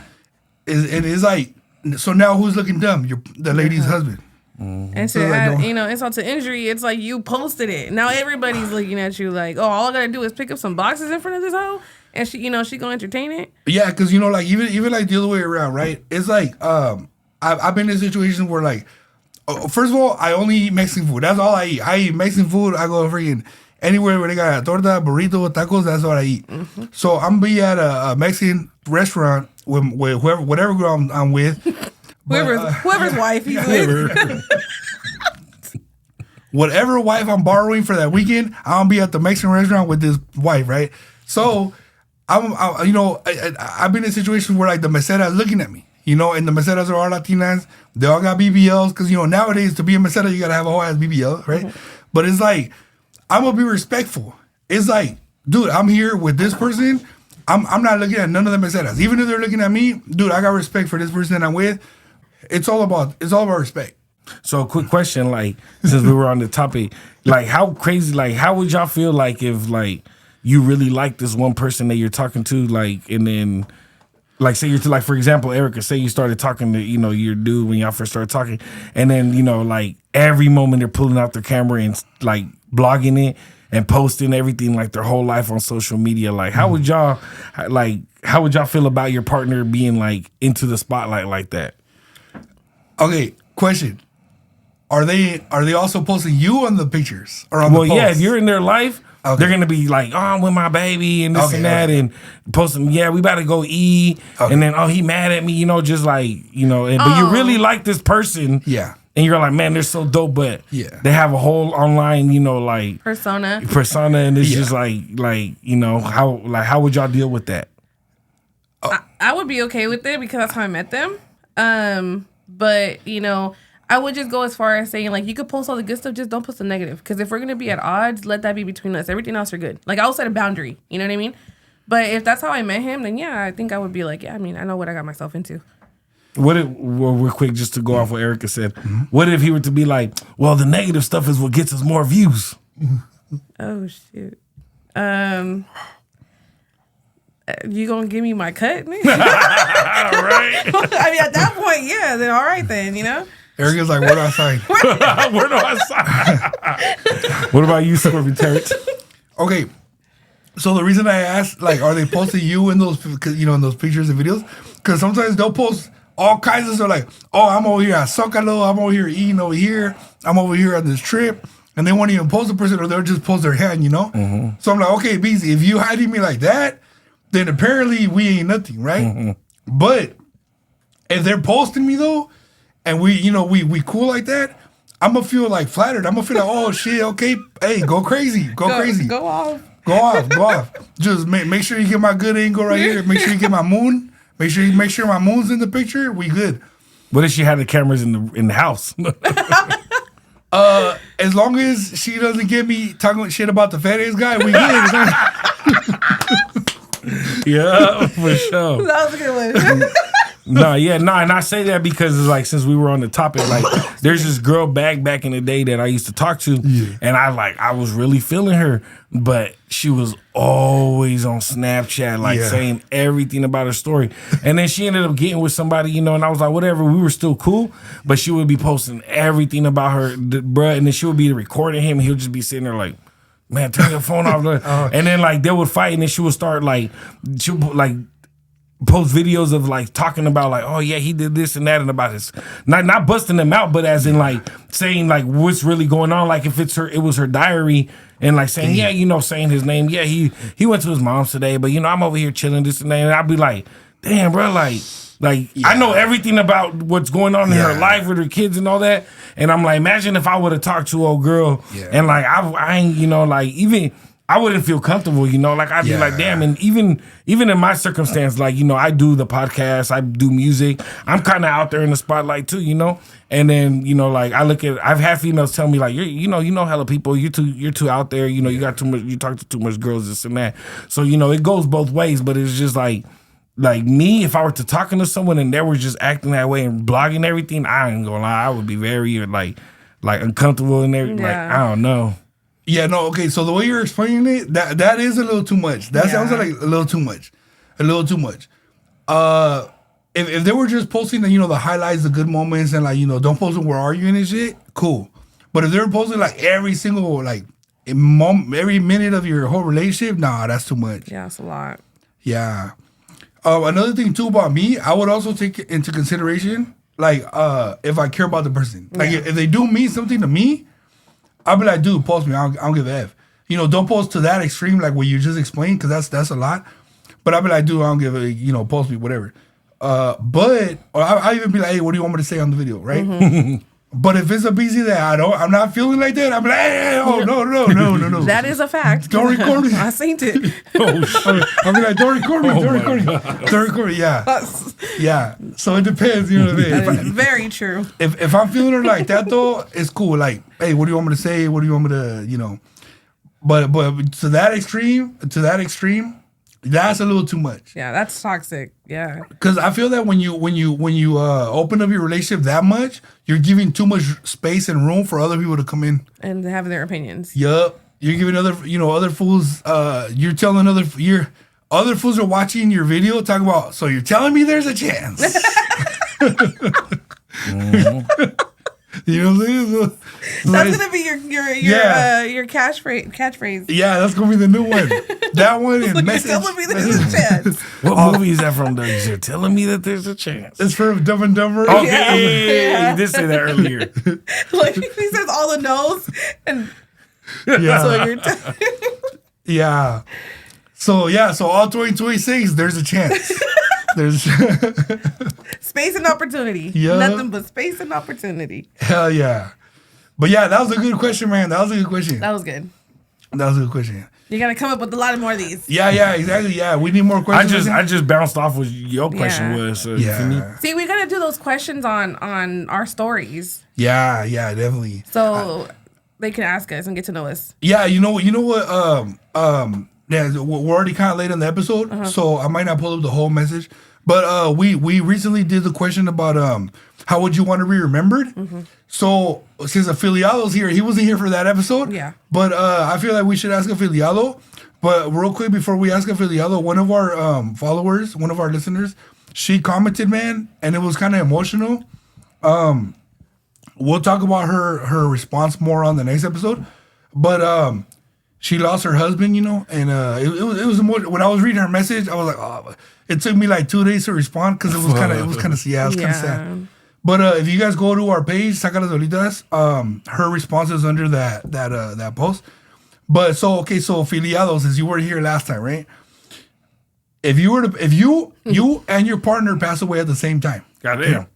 and it's like, so now who's looking dumb? The lady's husband. And So to like, add, don't- you know, insult to injury, it's like you posted it. Now everybody's looking at you like, oh, all I gotta do is pick up some boxes in front of this hoe, and she, you know, she gonna entertain it. Yeah, because, you know, like, even like the other way around, right? It's like, I've been in situations where, like, first of all, I only eat Mexican food. That's all I eat. I eat Mexican food. I go freaking anywhere where they got a torta, burrito, tacos. That's what I eat. So I'm be at a Mexican restaurant with whatever girl I'm with. Whoever's wife he's with. Whatever wife I'm borrowing for that weekend, I'm gonna be at the Mexican restaurant with this wife, right? So I've been in situations where, like, the meseras looking at me, you know, and the meseras are all Latinas. They all got BBLs because, you know, nowadays to be a mesera you gotta have a whole ass BBL, right? But it's like, I'm gonna be respectful. It's like, dude, I'm here with this person. I'm not looking at none of the meseras, even if they're looking at me. Dude, I got respect for this person that I'm with. It's all about respect. So, a quick question, like, since we were on the topic, like, how crazy, like, how would y'all feel like if, like, you really like this one person that you're talking to, like, and then, like, say you're to, like, for example, Erica, say you started talking to, you know, your dude when y'all first started talking, and then, you know, like, every moment they're pulling out their camera and, like, blogging it and posting everything, like, their whole life on social media. Like, how would y'all feel about your partner being, like, into the spotlight like that? Okay, question. Are they also posting you on the pictures or on the posts? Yeah, if you're in their life, okay, they're gonna be like, oh, I'm with my baby and this and that, and posting, yeah, we about to go eat, and then, oh, he mad at me, you know, just like, you know, but you really like this person, yeah, and you're like, man, they're so dope, but they have a whole online, you know, like persona, and it's just like, you know, how would y'all deal with that? I would be okay with it because that's how I met them. But, you know, I would just go as far as saying, like, you could post all the good stuff, just don't post the negative. Because if we're going to be at odds, let that be between us. Everything else are good. Like, I'll set a boundary. You know what I mean? But if that's how I met him, then, yeah, I think I would be like, yeah, I mean, I know what I got myself into. What if, well, real quick, just to go off what Erica said, what if he were to be like, well, the negative stuff is what gets us more views? Oh, shoot. You gonna give me my cut? Right. I mean, at that point, yeah, then all right then, you know? Erica's like, where do I sign? Where do I sign? What about you, Scorpion Terrence? Okay, so the reason I asked, like, are they posting you in those, you know, in those pictures and videos? Because sometimes they'll post all kinds of stuff, like, oh, I'm over here at Zocalo, I'm over here eating over here, I'm over here on this trip, and they won't even post the person, or they'll just post their hand, you know? So I'm like, okay, BZ, if you hiding me like that, then apparently we ain't nothing, right? But if they're posting me though, and we, you know, we cool like that, I'm gonna feel like flattered. I'm gonna feel like, oh shit, okay, hey, go crazy, go crazy, go off. go off. Just make sure you get my good angle right here. Make sure you get my moon. Make sure my moon's in the picture. We good. What if she had the cameras in the house? As long as she doesn't get me talking shit about the FedEx guy, we good. Yeah, for sure. That was a good one. and I say that because it's like since we were on the topic, like there's this girl back in the day that I used to talk to, and I was really feeling her, but she was always on Snapchat, like saying everything about her story, and then she ended up getting with somebody, you know, and I was like, whatever, we were still cool, but she would be posting everything about her, bruh, and then she would be recording him, and he'll just be sitting there like, man, turn your phone off, and then like they would fight, and then she would start like, she would like post videos of like talking about like, oh yeah, he did this and that, and about his not busting them out, but as in like saying like what's really going on, like if it was her diary, and like saying you know, saying his name, he went to his mom's today, but you know, I'm over here chilling this and that, and I'd be like, damn, bro, like I know everything about what's going on in her life with her kids and all that, and I'm like, imagine if I would have talked to old girl and like I ain't, you know, like even I wouldn't feel comfortable, you know, like I'd be like, damn, and even in my circumstance, like, you know, I do the podcast, I do music, I'm kind of out there in the spotlight too, you know, and then, you know, like I've had females tell me like, you know hella people, you're too out there, you know, you got too much, you talk to too much girls, this and that, so, you know, it goes both ways, but it's just like me, if I were to talking to someone and they were just acting that way and blogging everything, I ain't gonna lie, I would be very like uncomfortable and everything, like, I don't know. Yeah, no, okay, so the way you're explaining it, that is a little too much. That sounds like a little too much. A little too much. If they were just posting, you know, the highlights, the good moments, and like, you know, don't post when we're arguing and shit, cool. But if they're posting like every single, like, every minute of your whole relationship, nah, that's too much. Yeah, it's a lot. Yeah. Another thing too about me, I would also take into consideration, like, if I care about the person. Like, if they do mean something to me, I'll be like, dude, post me. I don't give a F. You know, don't post to that extreme like what you just explained, because that's a lot. But I'll be like, dude, I don't give a, you know, post me, whatever. But I even be like, hey, what do you want me to say on the video, right? Mm-hmm. But if it's a BZ that I'm not feeling like that, I'm like, hey, oh, no. That is a fact. Don't record me. I seen it. I'll be like, don't record me, don't record me. Yeah. Yeah. So it depends, you know what I mean? That is very true. If I'm feeling her like that though, it's cool. Like, hey, what do you want me to say? What do you want me to, you know? But to that extreme, that's a little too much. Yeah, that's toxic. Yeah. Because I feel that when you open up your relationship that much, you're giving too much space and room for other people to come in and have their opinions. Yup. You're giving other fools. You're telling other fools are watching your video talking about. So you're telling me there's a chance. Mm-hmm. You know what I'm saying? So, that's gonna be your catchphrase. Yeah, that's gonna be the new one. That one and like, message. You're telling me there's a chance. What movie is that from? You're telling me that there's a chance. It's from Dumb and Dumber. Okay, yeah. You did say that earlier. Like he says all the no's, and so you're So all 2026, there's a chance. There's space and opportunity. Yeah. Nothing but space and opportunity. Hell yeah. But yeah, that was a good question, man. That was a good question. That was good. You gotta come up with a lot more of these. Yeah, exactly. Yeah, we need more questions. I just bounced off what your question was. So See, we gotta do those questions on our stories. Yeah, definitely. So they can ask us and get to know us. Yeah, you know what? Yeah, we're already kind of late in the episode, so I might not pull up the whole message. But we recently did the question about how would you want to be remembered? Mm-hmm. So since Afiliado's here, he wasn't here for that episode. Yeah. But I feel like we should ask Afiliado. But real quick before we ask Afiliado, one of our followers, one of our listeners, she commented, man, and it was kind of emotional. We'll talk about her response more on the next episode. But she lost her husband, you know, and it was emotional. When I was reading her message, I was like, oh, it took me like 2 days to respond because it was kind of sad. But if you guys go to our page, Saca las Bolitas, her response is under that post. But so Filiado, since you were here last time, right? If you and your partner pass away at the same time, goddamn,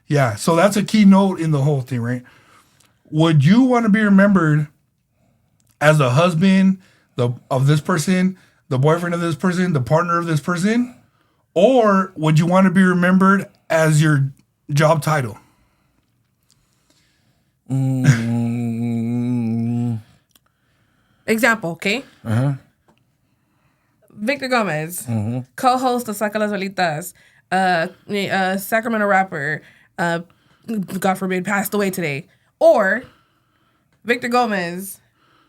yeah. So that's a key note in the whole thing, right? Would you want to be remembered as the husband of this person, the boyfriend of this person, the partner of this person, or would you want to be remembered as your job title? Example, okay? Victor Gomez, co-host of Saca las Bolitas. Sacramento rapper, God forbid, passed away today. Or Victor Gomez,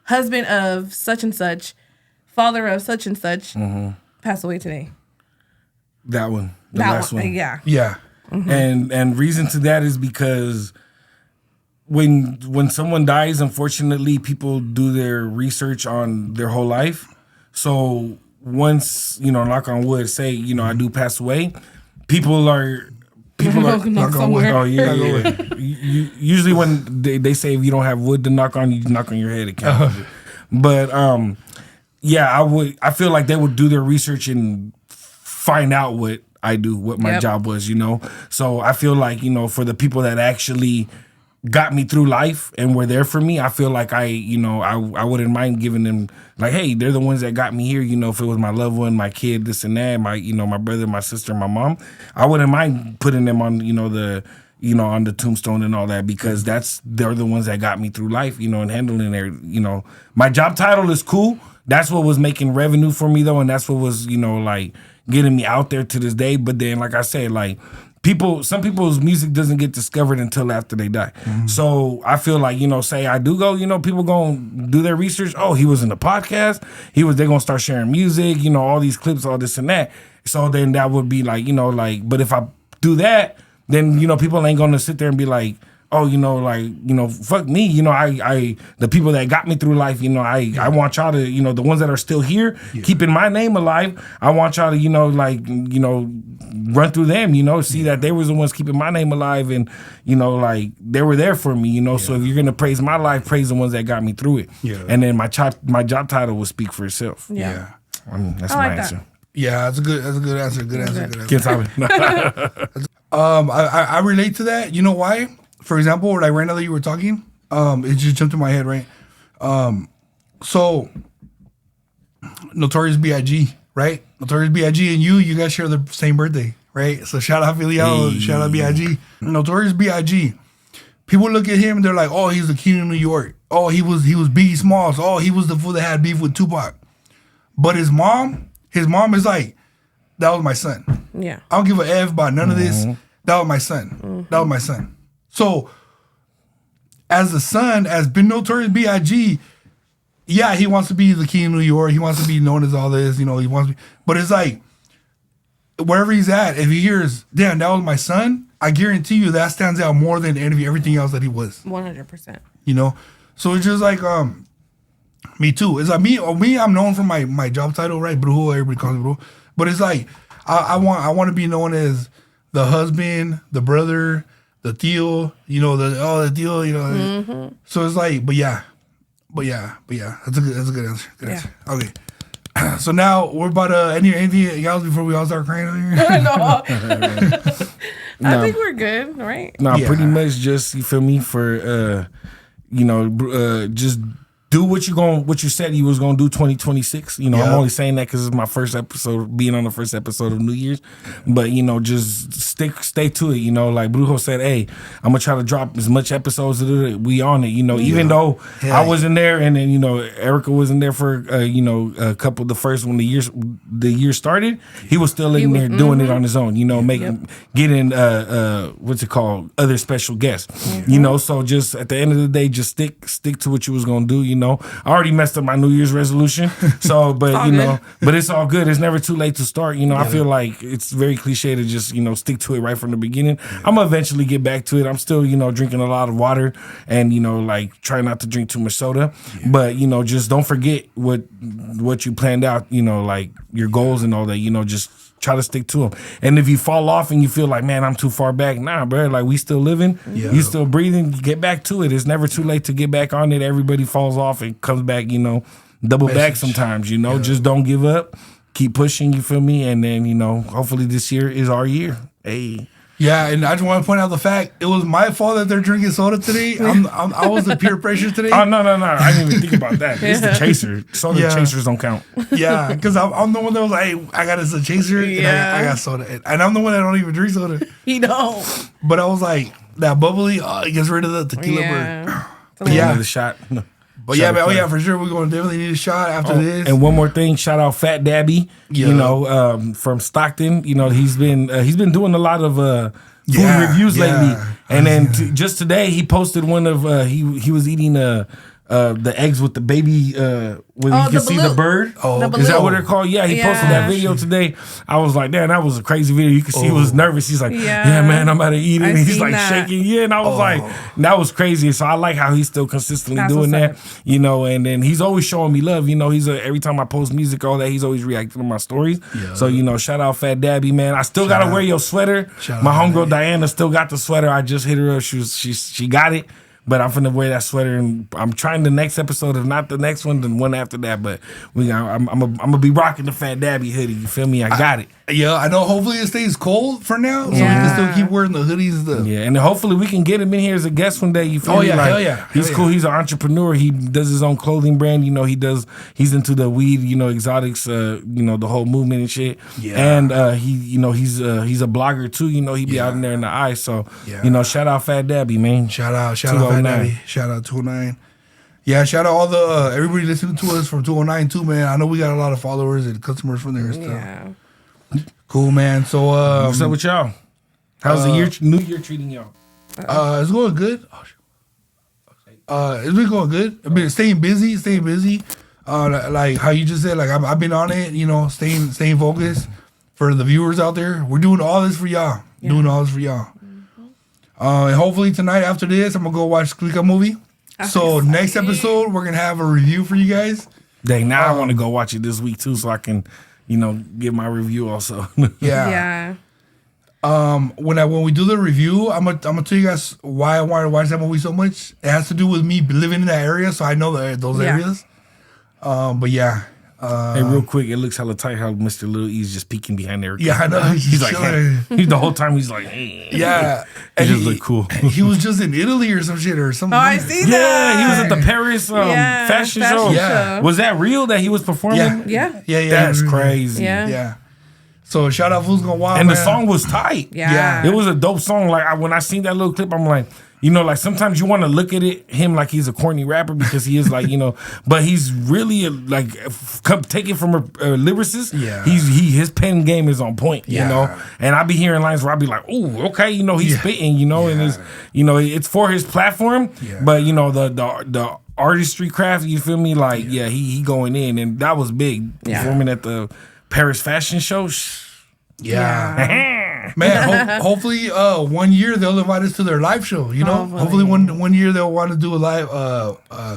husband of such and such, father of such and such, passed away today. That one. The last one. Yeah. Yeah. Mm-hmm. And reason to that is because when someone dies, unfortunately, people do their research on their whole life. So once, knock on wood, say, I do pass away, people are knock somewhere. Oh yeah. Usually when they say if you don't have wood to knock on, you knock on your head. It counts. But I feel like they would do their research and find out what I do, what my job was. So I feel like for the people that actually got me through life and were there for me, I feel like I wouldn't mind giving them, like, hey, they're the ones that got me here. If it was my loved one, my kid, this and that, my brother, my sister, my mom, I wouldn't mind putting them on on the tombstone and all that, because they're the ones that got me through life, and handling their, my job title is cool. That's what was making revenue for me though, and that's what was like getting me out there to this day. But then, like I said, like, some people's music doesn't get discovered until after they die. Mm-hmm. So I feel like, say I do go, people gonna do their research. Oh, he was in the podcast. They're gonna start sharing music, all these clips, all this and that. So then that would be like, but if I do that, then, people ain't gonna sit there and be like, oh, fuck me. I the people that got me through life, I want y'all to, the ones that are still here, keeping my name alive. I want y'all to, run through them, see that they was the ones keeping my name alive, and, they were there for me, So if you're going to praise my life, praise the ones that got me through it. Yeah. And then my job title will speak for itself. Yeah. That's my answer. Yeah, that's a good answer. Good answer. Good answer. I relate to that. You know why? For example, like right now that you were talking, it just jumped in my head, right? So Notorious B.I.G., right? Notorious B.I.G. and you guys share the same birthday, right? So shout out Filial, shout out B.I.G. Notorious B.I.G. People look at him and they're like, oh, he's the king of New York. Oh, he was Biggie Smalls. Oh, he was the fool that had beef with Tupac. But his mom is like, that was my son. Yeah. I don't give a F about none of this. That was my son. Mm-hmm. That was my son. So, as the son, as Ben Notorious B.I.G., yeah, he wants to be the king of New York. He wants to be known as all this, he wants to be. But it's like, wherever he's at, if he hears, damn, that was my son, I guarantee you that stands out more than everything else that he was. 100%. So it's just like, me too. It's like me, I'm known for my job title, right? Brujo, everybody calls me Brujo. But it's like, I want to be known as the husband, the brother, the tío, the tío, Mm-hmm. So it's like, but yeah. That's a good answer. Good answer. Okay. So now we're about anything else before we all start crying over here? No. I think we're good, right? Pretty much just, you feel me, for just do what you said you was gonna do 2026. I'm only saying that because it's my first episode, being on the first episode of New Year's. But just stay to it. Like Brujo said, hey, I'm gonna try to drop as much episodes as we on it. Even though I wasn't there, and then Erica wasn't there for a couple. The first when the year started, he was still in there doing it on his own. Getting what's it called, other special guests. Mm-hmm. So just at the end of the day, just stick to what you was gonna do. I already messed up my New Year's resolution. So, but but it's all good. It's never too late to start. I feel like it's very cliche to just stick to it right from the beginning. I'm gonna eventually get back to it. I'm still drinking a lot of water and try not to drink too much soda. But just don't forget what you planned out. Like your goals and all that. Just try to stick to them. And if you fall off and you feel like, man, I'm too far back, nah, bro. Like, we still living. Yeah. You still breathing. Get back to it. It's never too late to get back on it. Everybody falls off and comes back, double back sometimes, Just don't give up. Keep pushing, you feel me? And then, hopefully this year is our year. Hey. Yeah, and I just want to point out the fact it was my fault that they're drinking soda today. I was the peer pressure today. Oh, no. I didn't even think about that. It's the chaser. Soda chasers don't count. Yeah, because I'm the one that was like, hey, I got us a chaser, and I got soda. And I'm the one that don't even drink soda. You don't. But I was like, that bubbly, it gets rid of the tequila bird. Another shot. But yeah, man, for sure, we're gonna definitely need a shot after this. And one more thing, shout out Fat Dabby, from Stockton. He's been doing a lot of food reviews lately. And then just today, he posted one of he was eating the eggs with the baby, where you can see the bird. Is that what they're called? Yeah, he posted that video today. I was like, damn, that was a crazy video. You can see he was nervous. He's like, yeah man, I'm about to eat it. And he's like shaking. Yeah, and I was like, that was crazy. So I like how he's still consistently doing that. And then he's always showing me love. Every time I post music, all that, he's always reacting to my stories. Yeah. So, shout out Fat Dabby, man. I still got to wear your sweater. My homegirl Diana still got the sweater. I just hit her up. She got it. But I'm finna wear that sweater, and I'm trying the next episode. If not the next one, then one after that. But I'm gonna be rocking the Fat Dabby hoodie. You feel me? I got it. Yeah, I know. Hopefully it stays cold for now, so we can still keep wearing the hoodies. And hopefully we can get him in here as a guest one day. You feel me? Hell yeah. He's cool. He's an entrepreneur. He does his own clothing brand. He's into the weed, exotics, the whole movement and shit. Yeah. And he's a blogger too. He be out in there in the ice. So shout out Fat Dabby, man. Shout out Fat Dabby. Shout out 209. Yeah, shout out all the everybody listening to us from 209 too, man. I know we got a lot of followers and customers from there and stuff. Yeah. Cool, man. So what's up with y'all? How's the new year treating y'all? It's going good. It's been going good. I've been staying busy. Like how you just said, like I've been on it, staying focused for the viewers out there. We're doing all this for y'all. And hopefully tonight after this, I'm gonna go watch Clica movie. So next episode, we're gonna have a review for you guys. Dang, now I want to go watch it this week too, so I can, give my review also. Yeah. When we do the review, I'm gonna tell you guys why I wanted to watch that movie so much. It has to do with me living in that area, so I know those areas. But yeah. Hey, real quick, it looks hella tight how Mr. Lil E's just peeking behind there. Yeah, I know. He's like, hey. The whole time he's like, hey. Yeah. He just look cool. He was just in Italy or some shit or something. Oh, I see that. Yeah, he was at the Paris fashion show. Yeah. Was that real that he was performing? Yeah. That's crazy. Yeah. So shout out Who's Gonna Wild. And man. the song was tight. Yeah. It was a dope song. Like when I seen that little clip, I'm like, like sometimes you want to look at him like he's a corny rapper because he is like, but he's really taken from a lyricist. Yeah. His pen game is on point, and I be hearing lines where I be like, oh, okay, he's spitting, and it's, it's for his platform, but the artistry craft, you feel me? Like, he going in, and that was big performing at the Paris fashion show. Man, hopefully 1 year they'll invite us to their live show, Hopefully one year they'll want to do a live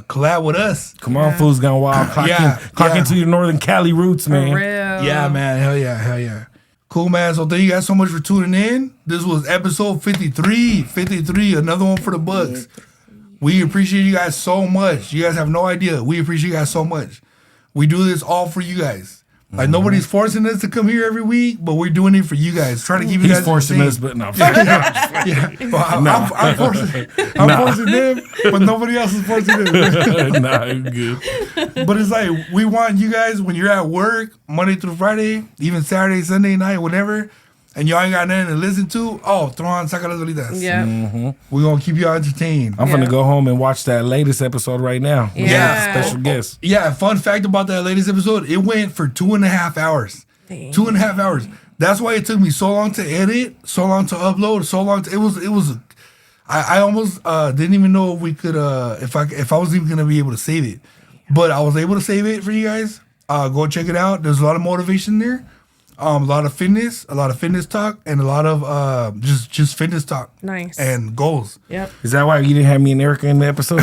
collab with us. Come on, Fools Gone Wild. Clock into your Northern Cali roots, man. For real. Yeah, man. Hell yeah. Cool, man. So thank you guys so much for tuning in. This was episode 53, another one for the books. We appreciate you guys so much. You guys have no idea. We appreciate you guys so much. We do this all for you guys. Like nobody's forcing us to come here every week, but we're doing it for you guys. Trying to keep you guys. He's forcing us, but no. I'm forcing them, but nobody else is forcing them. Nah, good. But it's like we want you guys when you're at work, Monday through Friday, even Saturday, Sunday night, whatever, and y'all ain't got nothing to listen to. Oh, throw on Saca las Bolitas. Yeah. We're gonna keep y'all entertained. I'm gonna go home and watch that latest episode right now. Yeah. Special guest. Yeah, fun fact about that latest episode, it went for 2.5 hours. Dang. 2.5 hours. That's why it took me so long to edit, so long to upload, so long to, it was I almost didn't even know if we could if I was even gonna be able to save it. But I was able to save it for you guys. Go check it out. There's a lot of motivation there. A lot of fitness talk, and a lot of just fitness talk. Nice. And goals. Yep. Is that why you didn't have me and Erica in the episode?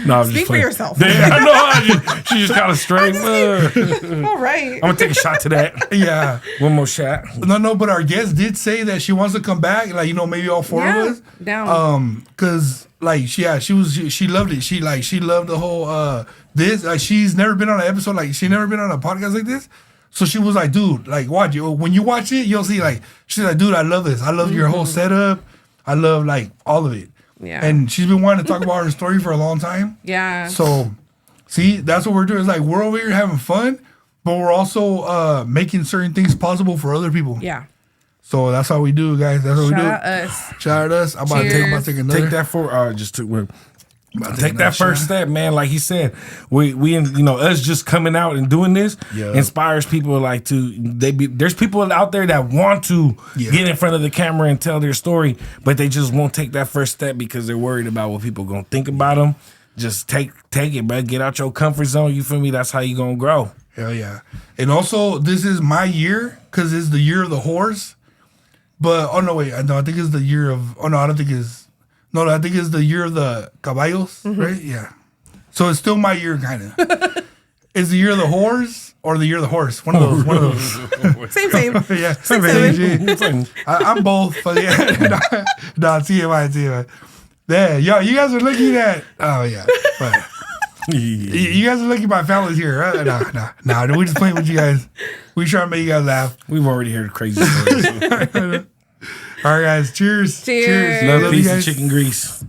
No. Speak for yourself. Yeah, I know. She just kind of straight. All right. I'm going to take a shot to that. Yeah. One more shot. No, but our guest did say that she wants to come back. Like, maybe all four of us. Down. Because, like, she loved it. She loved the whole, this. Like, she's never been on an episode. Like, she never been on a podcast like this. So she was like, dude, like, watch it. When you watch it, you'll see, like, she's like, dude, I love this. I love your whole setup. I love, like, all of it. Yeah. And she's been wanting to talk about her story for a long time. Yeah. So, see, that's what we're doing. It's like, we're over here having fun, but we're also making certain things possible for other people. Yeah. So that's how we do, guys. That's what we do. Shout out us. Shout out us. I'm about to take another. Take that for, just took one. Take that first step, man. Like he said, we you know, us just coming out and doing this inspires people like there's people out there that want to get in front of the camera and tell their story, but they just won't take that first step because they're worried about what people gonna think about them. Just take it, bro. Get out your comfort zone. You feel me? That's how you gonna grow. Hell yeah. And also, this is my year because it's the year of the horse. But I think it's the year of. I don't think it's. No, I think it's the year of the caballos, right? Yeah. So it's still my year, kind of. Is the year of the horse or the year of the horse? One of those. Same. Yeah, same. I'm both. But yeah, no, TMI. Yeah, yo, you guys are looking at. Oh yeah. But, you guys are looking at my families here. No. We just playing with you guys. We trying to make you guys laugh. We've already heard crazy stories. All right, guys. Cheers. Cheers. Love, peace, and chicken grease.